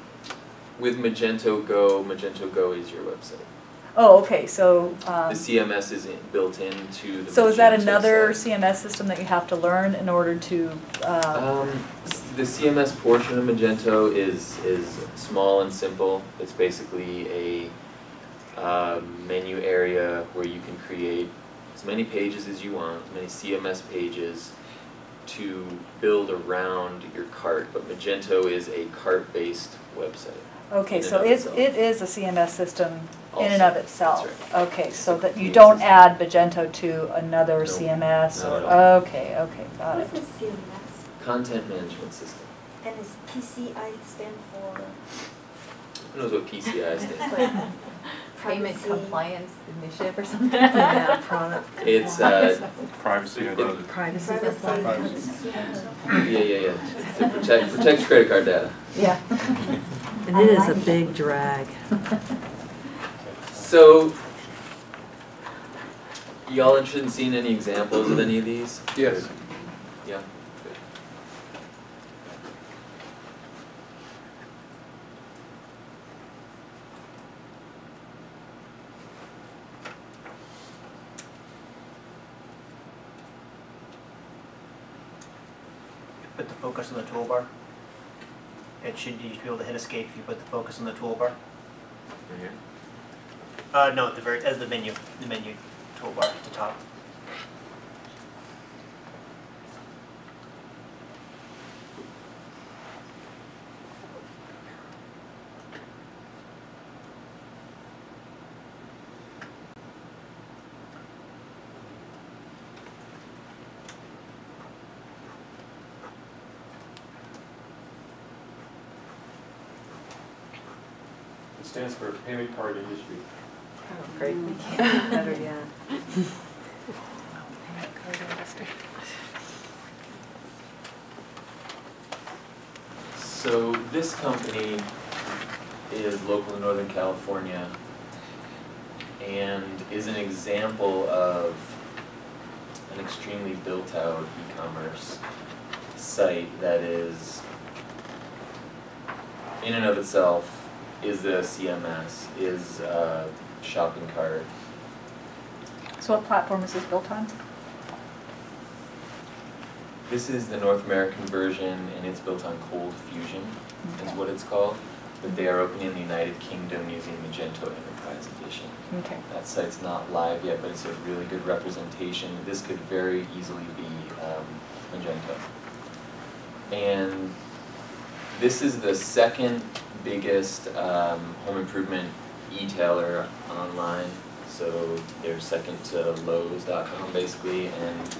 With Magento Go is your website. Oh, okay, so... the CMS is built into the So is that Magento another site. CMS system that you have to learn in order to... The CMS portion of Magento is small and simple. It's basically a menu area where you can create as many pages as you want, as many CMS pages to build around your cart. But Magento is a cart-based website. Okay, so it is a CMS system in and Also, of itself. that's right. Okay, It's so a that you complete don't system. add Magento to another Nope, CMS? not Or, at all. okay, got it. What's the CMS? Content management system. And is PCI stand for? Who knows what PCI stands for? Payment Privacy. compliance initiative or something? Yeah, product. It's Privacy and other. Privacy. yeah. To protect credit card data. Yeah. And it is a big drag. So, y'all interested in seeing any examples of any of these? Yes. Yeah. Good. Put the focus on the toolbar. You should be able to hit escape if you put the focus on the toolbar. Right here. No, at the as the menu toolbar at the top. It stands for Payment Card Industry. Oh, great. Better yet. So this company is local in Northern California and is an example of an extremely built-out e-commerce site that is, in and of itself, is a CMS, is a shopping cart. So what platform is this built on? This is the North American version, and it's built on Cold Fusion, is what it's called. But they are opening in the United Kingdom using Magento Enterprise Edition. Okay. That site's not live yet, but it's a really good representation. This could very easily be Magento. And this is the second biggest home improvement e-tailer online. So they're second to Lowe's.com basically, and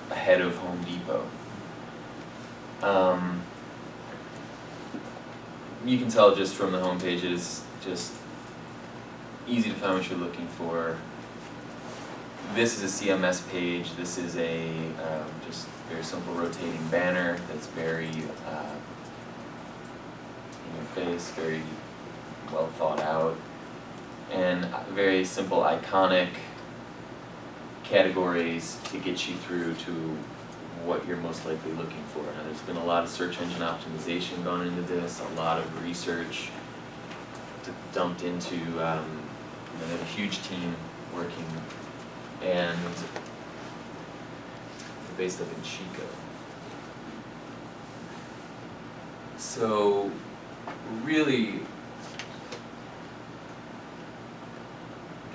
ahead of Home Depot. You can tell just from the homepage, it's just easy to find what you're looking for. This is a CMS page. This is a just very simple rotating banner that's very in your face, very well thought out, and very simple iconic categories to get you through to what you're most likely looking for. Now, there's been a lot of search engine optimization gone into this, a lot of research dumped into, they have a huge team working, and they're based up in Chico. So, really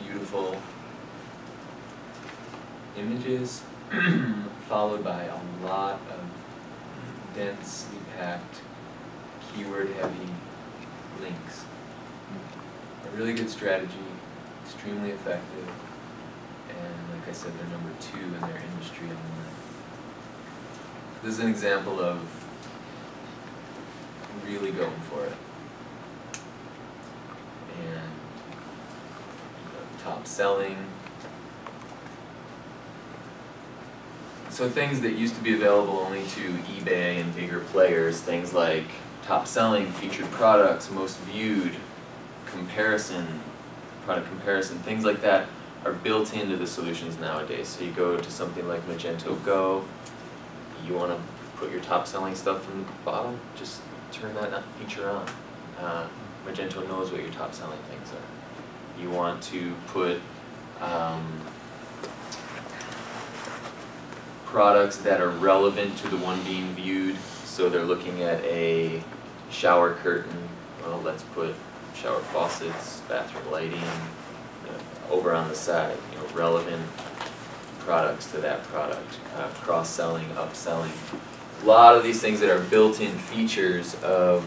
beautiful images followed by a lot of densely packed, keyword-heavy links. A really good strategy, extremely effective, and like I said, they're number 2 in their industry online. This is an example of really going for it. And top selling. So things that used to be available only to eBay and bigger players, things like top selling, featured products, most viewed, comparison, product comparison, things like that are built into the solutions nowadays. So you go to something like Magento Go, you want to put your top selling stuff from the bottom, just turn that feature on. Magento knows what your top selling things are. You want to put products that are relevant to the one being viewed. So they're looking at a shower curtain. Well, let's put shower faucets, bathroom lighting, over on the side. Relevant products to that product. Cross-selling, upselling. A lot of these things that are built-in features of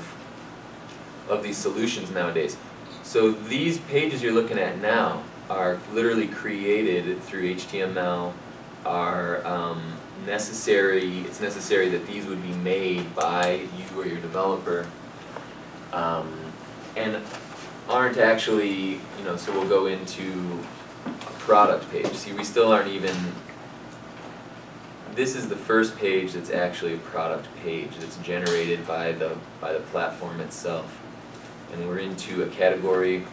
these solutions nowadays. So these pages you're looking at now are literally created through HTML, are necessary, it's necessary that these would be made by you or your developer, and aren't actually, so we'll go into a product page. See, we still aren't even, this is the first page that's actually a product page that's generated by the platform itself. And we're into a category,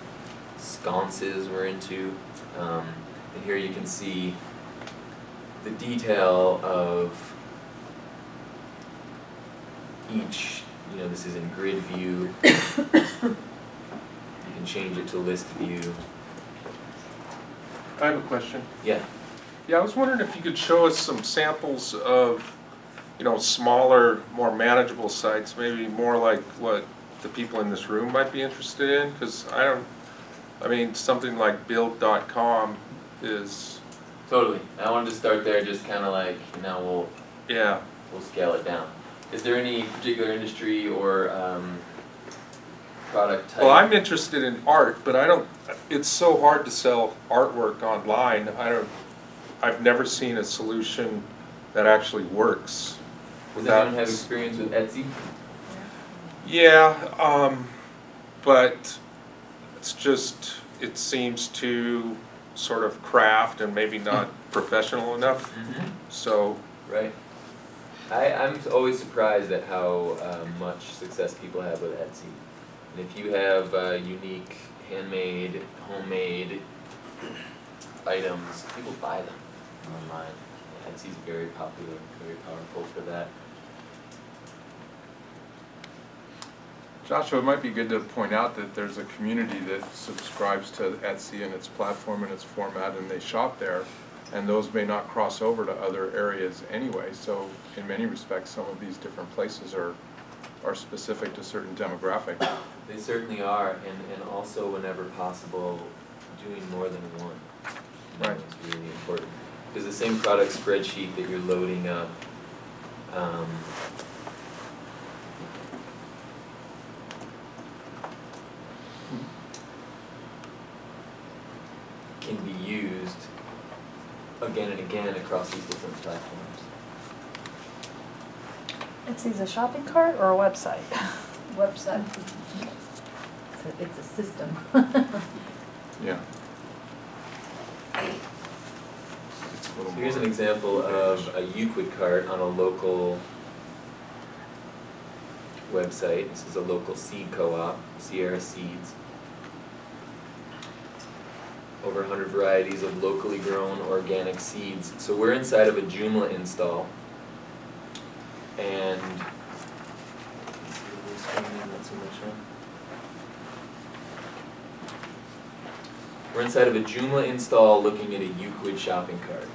sconces we're into, and here you can see the detail of each, this is in grid view. You can change it to list view. I have a question. Yeah. Yeah, I was wondering if you could show us some samples of, smaller, more manageable sites, maybe more like what the people in this room might be interested in, because something like build.com is... Totally. I wanted to start there, just kind of like, we'll scale it down. Is there any particular industry or product type? Well, I'm interested in art, but it's so hard to sell artwork online. I've never seen a solution that actually works. Does anyone have experience with Etsy? Yeah, but it seems to sort of craft and maybe not professional enough. Mm-hmm. So. Right. I'm always surprised at how much success people have with Etsy. And if you have unique, handmade, homemade items, people buy them online. Etsy's very popular, very powerful for that. Joshua, it might be good to point out that there's a community that subscribes to Etsy and its platform and its format, and they shop there, and those may not cross over to other areas anyway. So in many respects, some of these different places are specific to certain demographics. They certainly are, and also whenever possible, doing more than one. Right. Is really important. Because the same product spreadsheet that you're loading up, can be used again and again across these different platforms. Etsy's a shopping cart or a website? Website. It's a system. Yeah. So here's an example of a Euclid cart on a local website. This is a local seed co-op, Sierra Seeds. Over 100 varieties of locally grown organic seeds. So we're inside of a Joomla install. And not so much, huh? We're inside of a Joomla install looking at a Euclid shopping cart.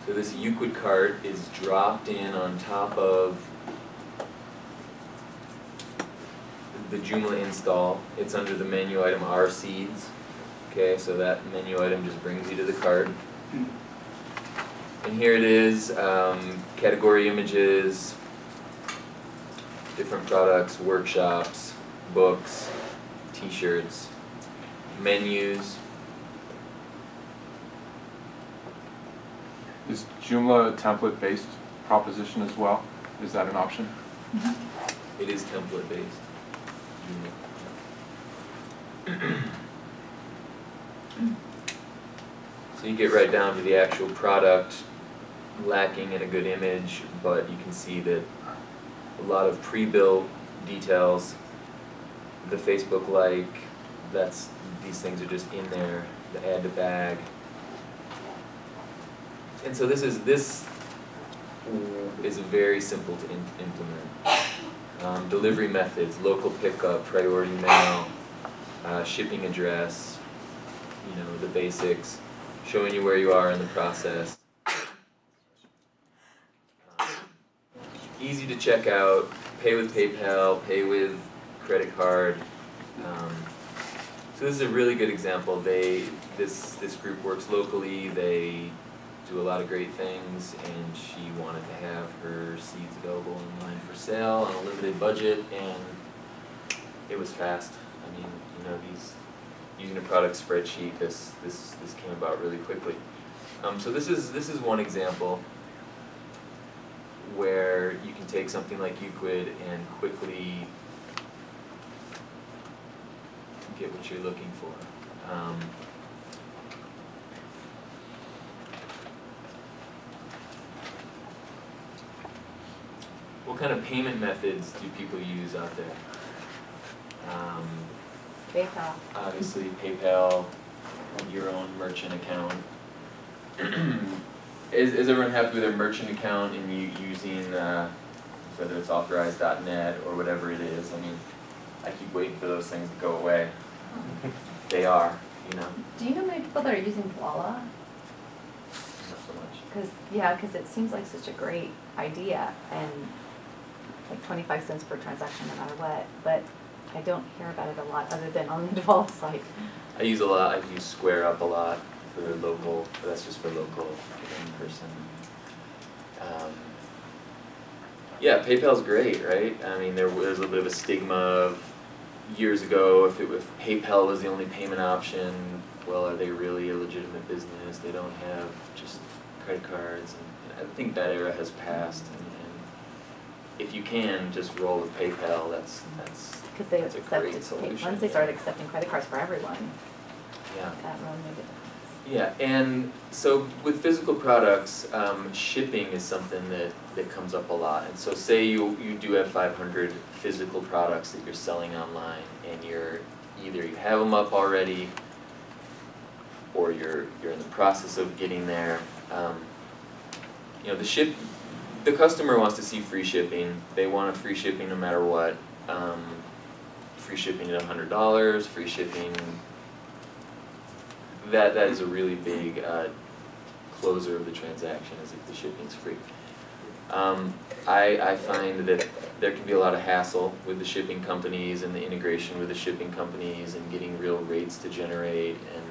So this Euclid cart is dropped in on top of the Joomla install. It's under the menu item R Seeds. Okay, so that menu item just brings you to the cart. And here it is, category images, different products, workshops, books, t-shirts, menus. Is Joomla a template-based proposition as well? Is that an option? It is template-based. So you get right down to the actual product, lacking in a good image, but you can see that a lot of pre-built details, the Facebook like, these things are just in there, the add to bag. And so this is very simple to implement. Delivery methods, local pickup, priority mail, shipping address, you know, the basics, showing you where you are in the process. Easy to check out, pay with PayPal, pay with credit card. So this is a really good example. This group works locally, they do a lot of great things, and she wanted to have her seeds available online for sale on a limited budget, and it was fast. I mean, you know, using a product spreadsheet, this came about really quickly. So this is one example where you can take something like Euclid and quickly get what you're looking for. What kind of payment methods do people use out there? PayPal. Obviously, PayPal, your own merchant account. Is everyone happy with their merchant account and you using whether it's authorized.net or whatever it is? I mean, I keep waiting for those things to go away. They are, you know. Do you know many people that are using Voila? Not so much. Because it seems like such a great idea, and like 25 cents per transaction no matter what, but I don't hear about it a lot other than on the Voila site. I use Square Up a lot for local, but that's just for local in person. Yeah, PayPal's great, right? I mean, there's a little bit of a stigma of years ago, if PayPal was the only payment option, well, are they really a legitimate business? They don't have just credit cards. And I think that era has passed. And if you can just roll with PayPal, that's a great solution. Once they started accepting credit cards for everyone, yeah. that really made a difference. Yeah, and so with physical products, shipping is something that comes up a lot. And so say you do have 500 physical products that you're selling online, and either you have them up already, or you're in the process of getting there. You know, the customer wants to see free shipping. They want a free shipping no matter what. Free shipping at $100, free shipping. That is a really big closer of the transaction, is if the shipping's free. I find that there can be a lot of hassle with the shipping companies and the integration with the shipping companies and getting real rates to generate, and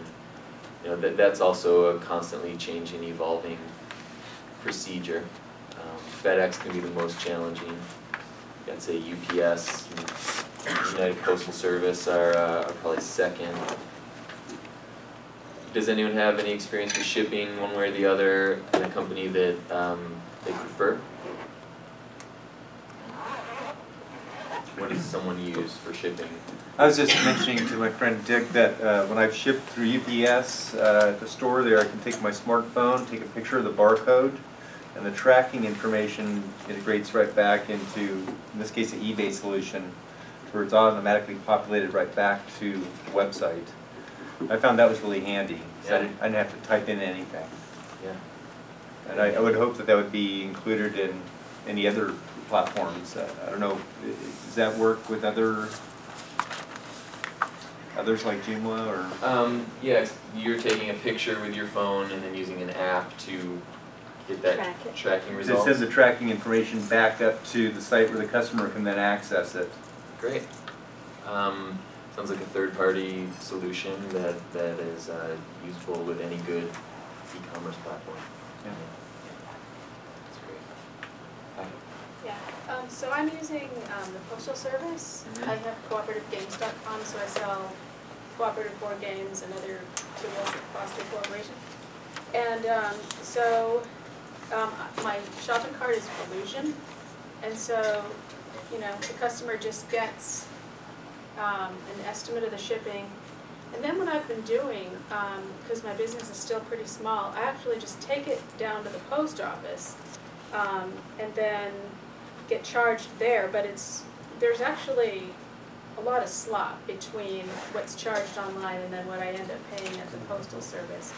you know that's also a constantly changing, evolving procedure. FedEx can be the most challenging. I'd say UPS, and United Postal Service are probably second. Does anyone have any experience with shipping one way or the other in a company that they prefer? What does someone use for shipping? I was just mentioning to my friend Dick that when I've shipped through UPS at the store there, I can take my smartphone, take a picture of the barcode, and the tracking information integrates right back into, in this case, an eBay solution, where it's automatically populated right back to the website. I found that was really handy, so I didn't have to type in anything. Yeah. And I would hope that that would be included in any other platforms. I don't know, does that work with others like Joomla or? Yeah, you're taking a picture with your phone and then using an app to get that tracking results. It sends the tracking information back up to the site where the customer can then access it. Great. Sounds like a third-party solution that is useful with any good e-commerce platform. Yeah. That's great. Yeah, so I'm using the Postal Service. I have cooperativegames.com, so I sell cooperative board games and other tools that foster cooperation. And my shopping cart is Volusion, and so, you know, the customer just gets an estimate of the shipping. And then what I've been doing, because my business is still pretty small, I actually just take it down to the post office and then get charged there. But there's actually a lot of slop between what's charged online and then what I end up paying at the Postal Service.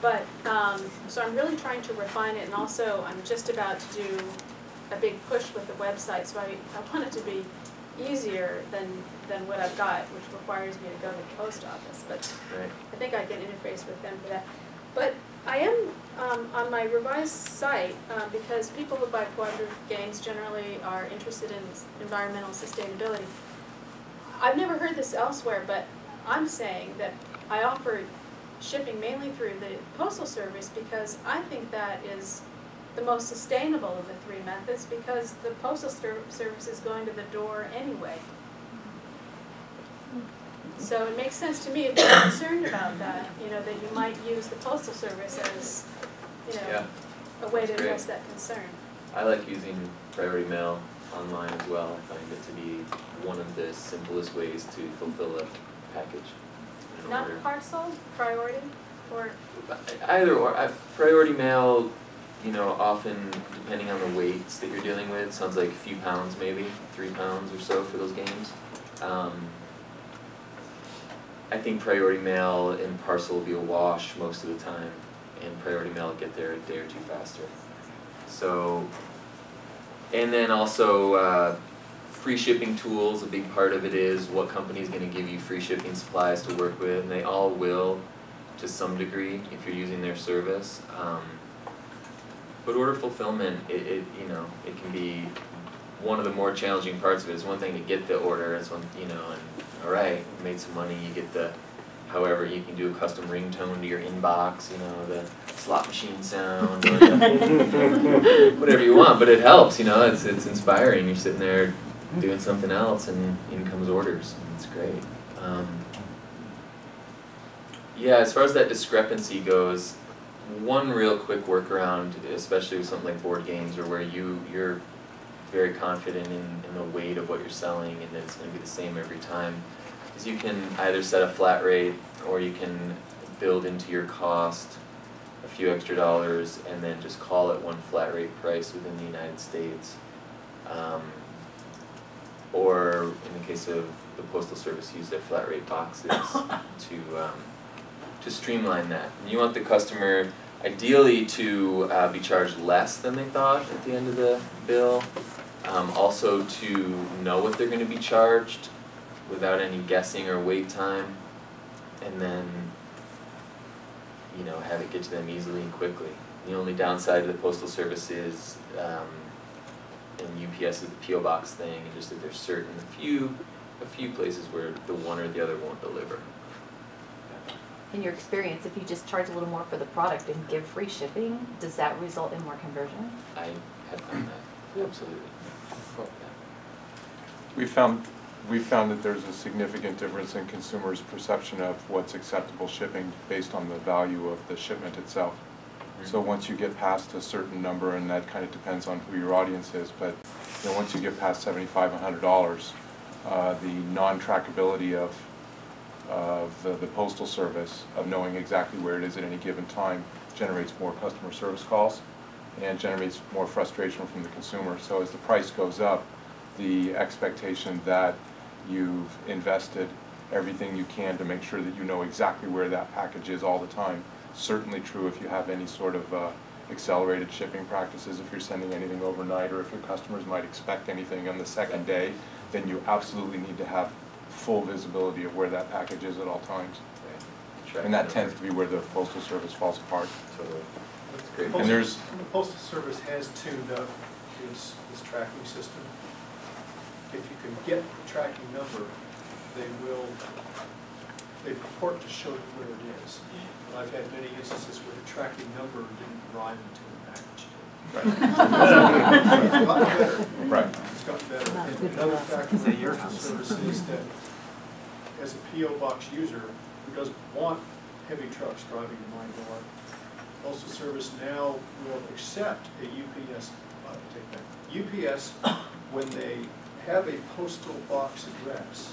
But, so I'm really trying to refine it, and also I'm just about to do a big push with the website, so I want it to be easier than what I've got, which requires me to go to the post office, but I think I can interface with them for that. But I am on my revised site, because people who buy cooperative games generally are interested in environmental sustainability. I've never heard this elsewhere, but I'm saying that I offer shipping mainly through the Postal Service because I think that is the most sustainable of the three methods, because the Postal Service is going to the door anyway. So it makes sense to me, if you're concerned about that, you know, that you might use the Postal Service as, you know, a way to address that concern. I like using Priority Mail online as well. I find it to be one of the simplest ways to fulfill a package. Not parcel, priority, or? Either or. Priority Mail, you know, often depending on the weights that you're dealing with, sounds like a few pounds maybe, 3 pounds or so for those games. I think Priority Mail and parcel will be a wash most of the time, and Priority Mail will get there a day or two faster. So, and then also free shipping tools, a big part of it is what company is going to give you free shipping supplies to work with, and they all will to some degree if you're using their service. But order fulfillment, it you know, it can be one of the more challenging parts of it. It's one thing to get the order, it's one, you know, and all right, you made some money, you get the, however, you can do a custom ringtone to your inbox, you know, the slot machine sound, or the whatever you want, but it helps, you know, it's inspiring. You're sitting there doing something else and in comes orders, and it's great. Yeah, as far as that discrepancy goes, one real quick workaround, especially with something like board games or where you're very confident in the weight of what you're selling and that it's going to be the same every time, is you can either set a flat rate or you can build into your cost a few extra dollars and then just call it one flat rate price within the United States. Or in the case of the Postal Service, use their flat rate boxes to streamline that. And you want the customer ideally to be charged less than they thought at the end of the bill. Also to know what they're going to be charged without any guessing or wait time, and then have it get to them easily and quickly. The only downside of the Postal Service is, and UPS is the PO box thing, and just that there's a few places where the one or the other won't deliver. In your experience, if you just charge a little more for the product and give free shipping, does that result in more conversion? I have found that, absolutely. We found that there's a significant difference in consumers' perception of what's acceptable shipping based on the value of the shipment itself. So once you get past a certain number, and that kind of depends on who your audience is, but once you get past $75, $100, the non-trackability of the Postal Service, of knowing exactly where it is at any given time, generates more customer service calls and generates more frustration from the consumer. So as the price goes up, the expectation that you've invested everything you can to make sure that you know exactly where that package is all the time. Certainly true if you have any sort of accelerated shipping practices, if you're sending anything overnight, or if your customers might expect anything on the second day, then you absolutely need to have full visibility of where that package is at all times. And that tends to be where the Postal Service falls apart. Totally. That's great. And there's the Postal Service has tuned up its tracking system. If you can get the tracking number, they purport to show you where it is. And I've had many instances where the tracking number didn't rhyme into the package. It's gotten better. Right. It's gotten better. And another factor of the Postal Service is that as a P.O. Box user who doesn't want heavy trucks driving to my door, Postal Service now will accept a UPS, UPS when they have a postal box address,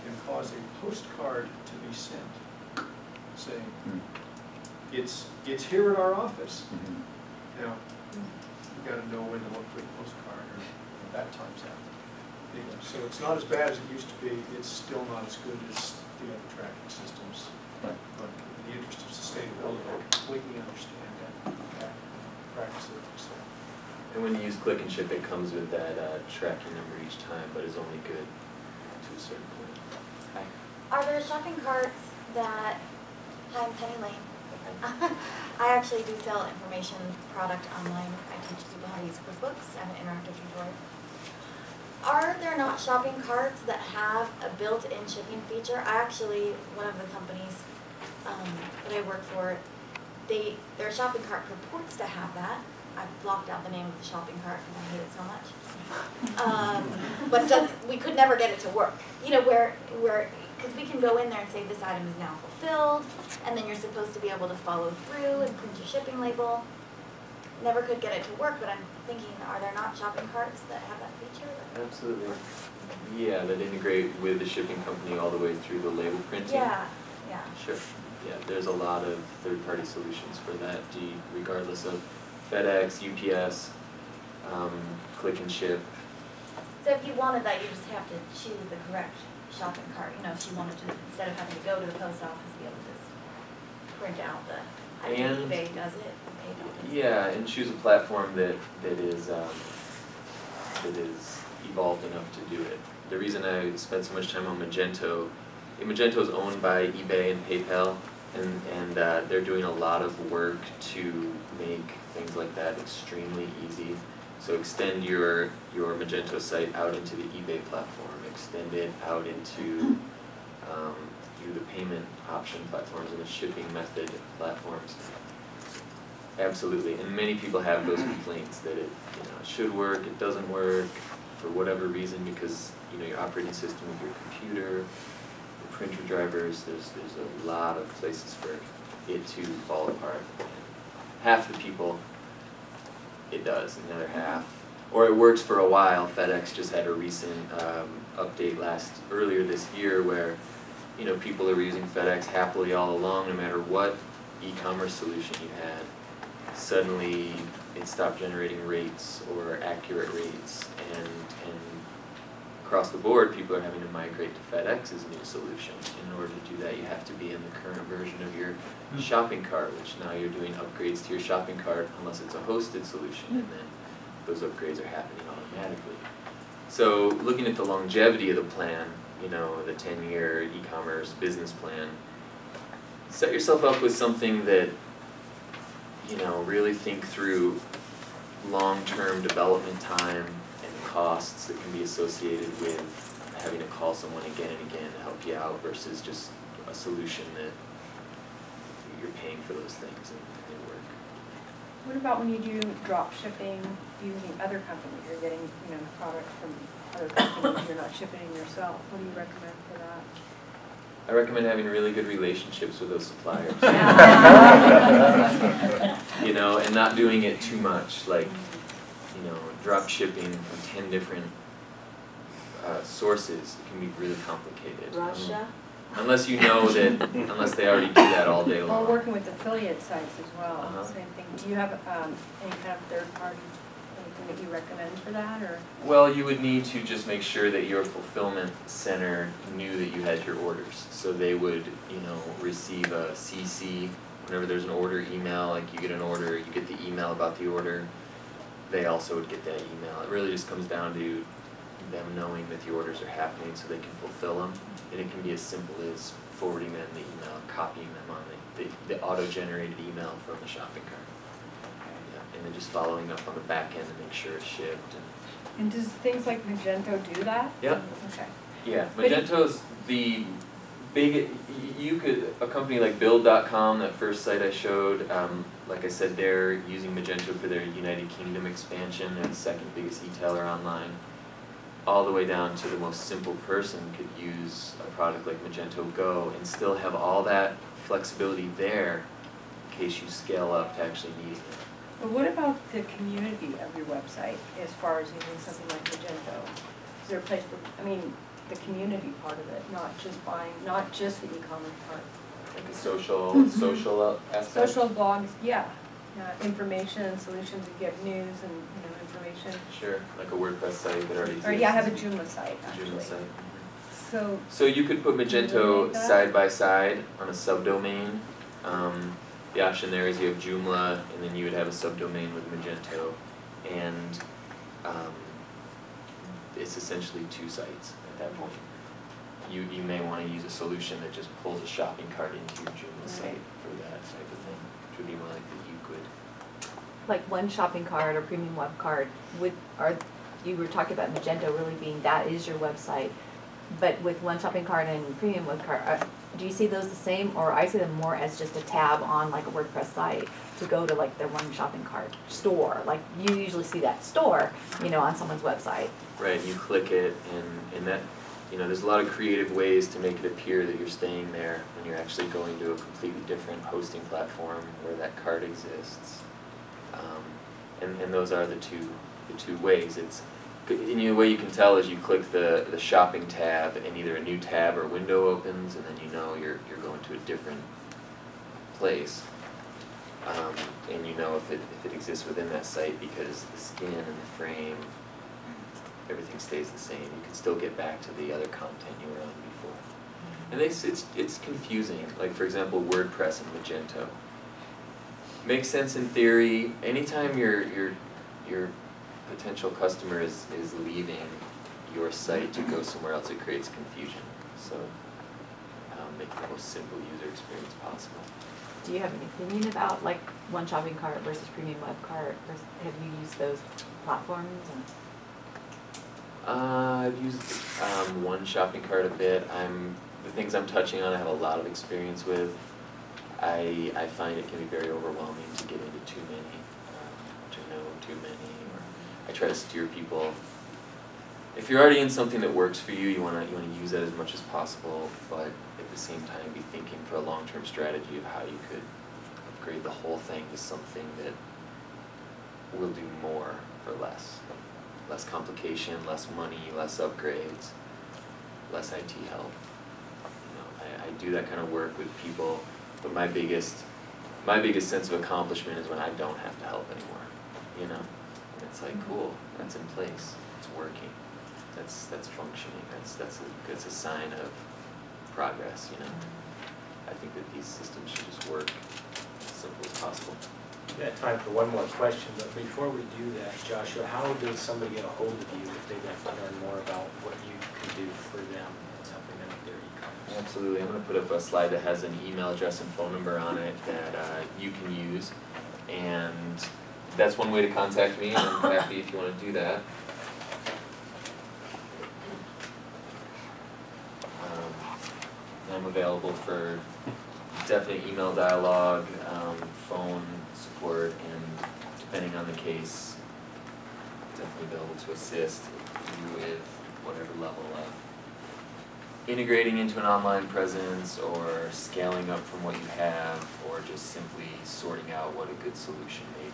can cause a postcard to be sent saying, it's here at our office. Now, you've got to know when to look for the postcard, or that time's out. Anyway, so it's not as bad as it used to be. It's still not as good as the other tracking systems. Right. But in the interest of sustainability, I completely understand that practice it. So. And when you use Click and Ship, it comes with that tracking number each time, but is only good to a certain point. Hi. Are there shopping carts that, hi, I'm Penny Lane. I actually do sell information product online. I teach people how to use QuickBooks. I have an interactive tutorial. Are there not shopping carts that have a built-in shipping feature? I actually, one of the companies that I work for, their shopping cart purports to have that. I've blocked out the name of the shopping cart because I hate it so much. But we could never get it to work. Because we can go in there and say this item is now fulfilled, and then you're supposed to be able to follow through and print your shipping label. Never could get it to work, but I'm thinking, are there not shopping carts that have that feature? Absolutely. Yeah, that integrate with the shipping company all the way through the label printing. Yeah. Sure. Yeah, there's a lot of third-party solutions for that, regardless of FedEx, UPS, Click and Ship. So if you wanted that, you just have to choose the correct shopping cart. If you wanted to, instead of having to go to the post office, be able to just print out I think eBay does it. Yeah, and choose a platform that is evolved enough to do it. The reason I spent so much time on Magento is owned by eBay and PayPal, and they're doing a lot of work to make things like that extremely easy. So extend your Magento site out into the eBay platform, extend it out into the payment option platforms and the shipping method platforms. Absolutely, and many people have those complaints that it should work, it doesn't work, for whatever reason, because your operating system with your computer, your printer drivers, there's a lot of places for it to fall apart. Half the people, it does, and the other half, or it works for a while. FedEx just had a recent update earlier this year where you know, people that were using FedEx happily all along, no matter what e-commerce solution you had, suddenly it stopped generating rates or accurate rates, and across the board, people are having to migrate to FedEx's new solution. In order to do that, you have to be in the current version of your shopping cart, which now you're doing upgrades to your shopping cart unless it's a hosted solution, and then those upgrades are happening automatically. So looking at the longevity of the plan, you know, the 10-year e-commerce business plan, set yourself up with something that, you know, really think through long-term development time and costs that can be associated with having to call someone again and again to help you out versus just a solution that you're paying for those things and they work. What about when you do drop shipping using other companies? You're getting, you know, product from other companies, you're not shipping it yourself. What do you recommend for that? I recommend having really good relationships with those suppliers. You know, and not doing it too much, like, you know, drop shipping from 10 different sources. It can be really complicated. Russia? Unless you know that, unless they already do that all day long. Or working with affiliate sites as well, Uh-huh. same thing. Do you have any kind of third party, anything that you recommend for that, or? Well, you would need to just make sure that your fulfillment center knew that you had your orders. So they would, you know, receive a CC whenever there's an order email, like you get an order, you get the email about the order. They also would get that email. It really just comes down to them knowing that the orders are happening so they can fulfill them. And it can be as simple as forwarding them the email, copying them on the auto-generated email from the shopping cart. Yeah, and then just following up on the back end to make sure it's shipped. And does things like Magento do that? Yep. Okay. Yeah, Magento's the big, a company like Build.com, that first site I showed, like I said, they're using Magento for their United Kingdom expansion. They're the second biggest e-tailer online. All the way down to the most simple person could use a product like Magento Go and still have all that flexibility there in case you scale up to actually needing it. But what about the community of your website as far as using something like Magento? Is there a place for, I mean, the community part of it, not just buying, not just the e-commerce part? Like the social aspect? Social blogs, yeah. Information and solutions to get news and, you know, information. Sure, like a WordPress site that already exists. Or yeah, I have a Joomla site, actually. Joomla site. So you could put Magento side by side on a subdomain. The option there is you have Joomla, and then you would have a subdomain with Magento, and it's essentially two sites at that point. You may want to use a solution that just pulls a shopping cart into your Joomla site for that type of thing, which would be more like the Euclid. Like one shopping cart or premium web cart, you were talking about Magento really being that is your website, but with one shopping cart and premium web cart, do you see those the same, or I see them more as just a tab on like a WordPress site to go to like their one shopping cart store? Like you usually see that store, you know, on someone's website. Right, you click it, and that, you know, there's a lot of creative ways to make it appear that you're staying there when you're actually going to a completely different hosting platform where that cart exists. And those are the two ways. It's the way you can tell is you click the shopping tab, and either a new tab or window opens, and then you know you're going to a different place. And you know if it exists within that site because the skin and the frame, everything stays the same. You can still get back to the other content you were on before. And it's confusing. Like for example, WordPress and Magento. Makes sense in theory. Anytime your potential customer is leaving your site to go somewhere else, it creates confusion. So make the most simple user experience possible. Do you have an opinion about like one shopping cart versus premium web cart? Have you used those platforms? I've used one shopping cart a bit. The things I'm touching on I have a lot of experience with. I find it can be very overwhelming to get into too many, to know too many, or I try to steer people. If you're already in something that works for you, you want to use that as much as possible, but at the same time be thinking for a long-term strategy of how you could upgrade the whole thing to something that will do more for less. Less complication, less money, less upgrades, less IT help. You know, do that kind of work with people, but my biggest sense of accomplishment is when I don't have to help anymore, you know? And it's like, cool, that's in place, it's working, that's functioning, that's a sign of progress, you know? I think that these systems should just work as simple as possible. We got time for one more question, but before we do that, Joshua, how does somebody get a hold of you if they'd like to learn more about what you can do for them and helping them with their e-commerce? Absolutely. I'm going to put up a slide that has an email address and phone number on it that you can use, and that's one way to contact me, and I'm happy if you want to do that. I'm available for definite email dialogue, phone support, and depending on the case, definitely available to assist you with whatever level of integrating into an online presence or scaling up from what you have or just simply sorting out what a good solution may be.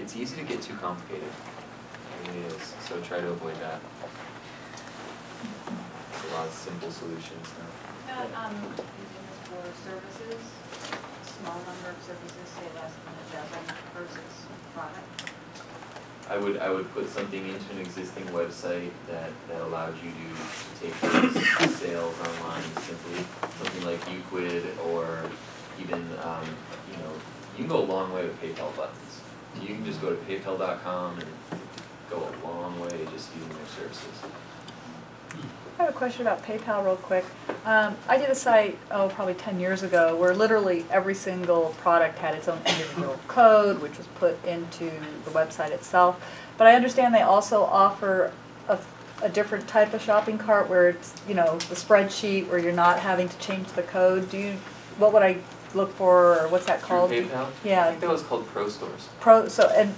It's easy to get too complicated. It really is. So try to avoid that. There's a lot of simple solutions now. Using this for services, a small number of services, say less than a dozen versus product. I would put something into an existing website that allows you to take those sales online simply. Something like Uquid, or even you can go a long way with PayPal buttons. You can just go to paypal.com and go a long way just using their services. I have a question about PayPal real quick. I did a site, probably 10 years ago, where literally every single product had its own individual code, which was put into the website itself. But I understand they also offer a different type of shopping cart where it's, the spreadsheet where you're not having to change the code. What would I look for, or what's that called? Through PayPal? Yeah. I think that was called Pro Stores. But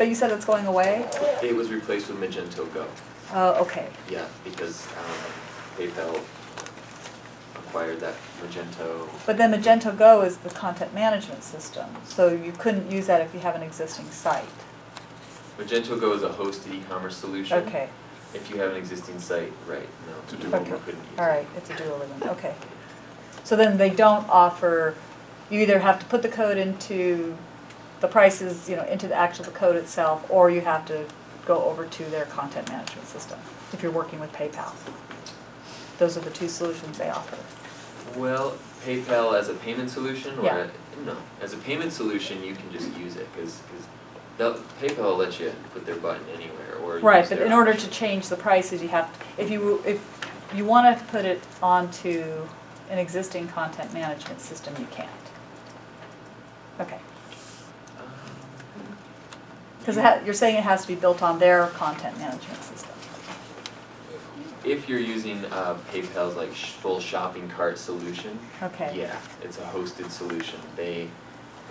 you said it's going away? It was replaced with Magento Go. Oh, okay. Yeah, because PayPal acquired that Magento. But then Magento Go is the content management system, so you couldn't use that if you have an existing site. Magento Go is a hosted e-commerce solution. Okay. If you have an existing site, right, no. You couldn't use it. All right, it's a dual event, okay. So then they don't offer, you either have to put the code into the prices, into the code itself, or you have to go over to their content management system if you're working with PayPal. Those are the two solutions they offer. Well, PayPal as a payment solution, or Yeah. no, as a payment solution, you can just use it because PayPal will let you put their button anywhere, or Right, use but their in order option. to change the prices, you have to, if you want to put it onto an existing content management system, you can't. Okay. Because you're saying it has to be built on their content management system. If you're using PayPal's full shopping cart solution, Okay. yeah, it's a hosted solution.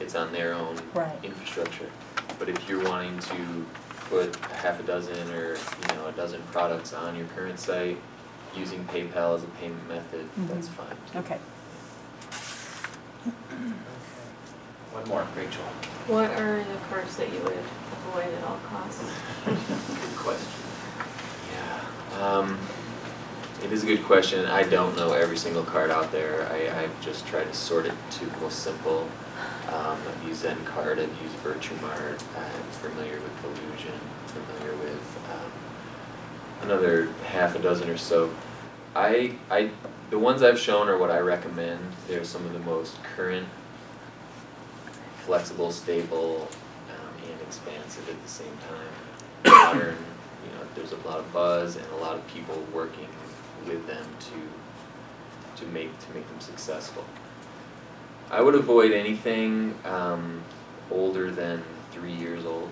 It's on their own Right. infrastructure. But if you're wanting to put half a dozen or a dozen products on your current site using PayPal as a payment method, that's fine. Okay. One more, Rachel. What are the carts that you would avoid at all costs? Good question. Yeah. It is a good question. I don't know every single card out there. I've just tried to sort it to the most simple. I've used ZenCard, I've used VirtuMart, I'm familiar with Illusion, familiar with another half a dozen or so. The ones I've shown are what I recommend. They're some of the most current, flexible, stable, and expansive at the same time. Modern, there's a lot of buzz and a lot of people working with them to make them successful. I would avoid anything older than 3 years old,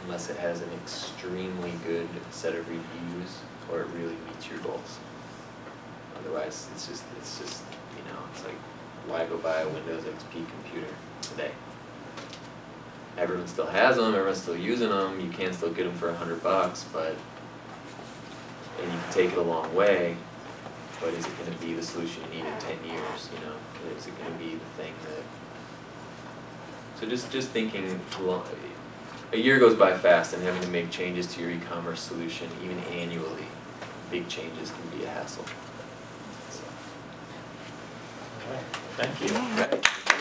unless it has an extremely good set of reviews or it really meets your goals. Otherwise, it's just it's like, why go buy a Windows XP computer today? Everyone still has them, everyone's still using them, you can still get them for $100, and you can take it a long way, but is it going to be the solution you need in 10 years, Is it going to be the thing that... So just thinking, a year goes by fast, and having to make changes to your e-commerce solution, even annually, big changes can be a hassle. Thank you.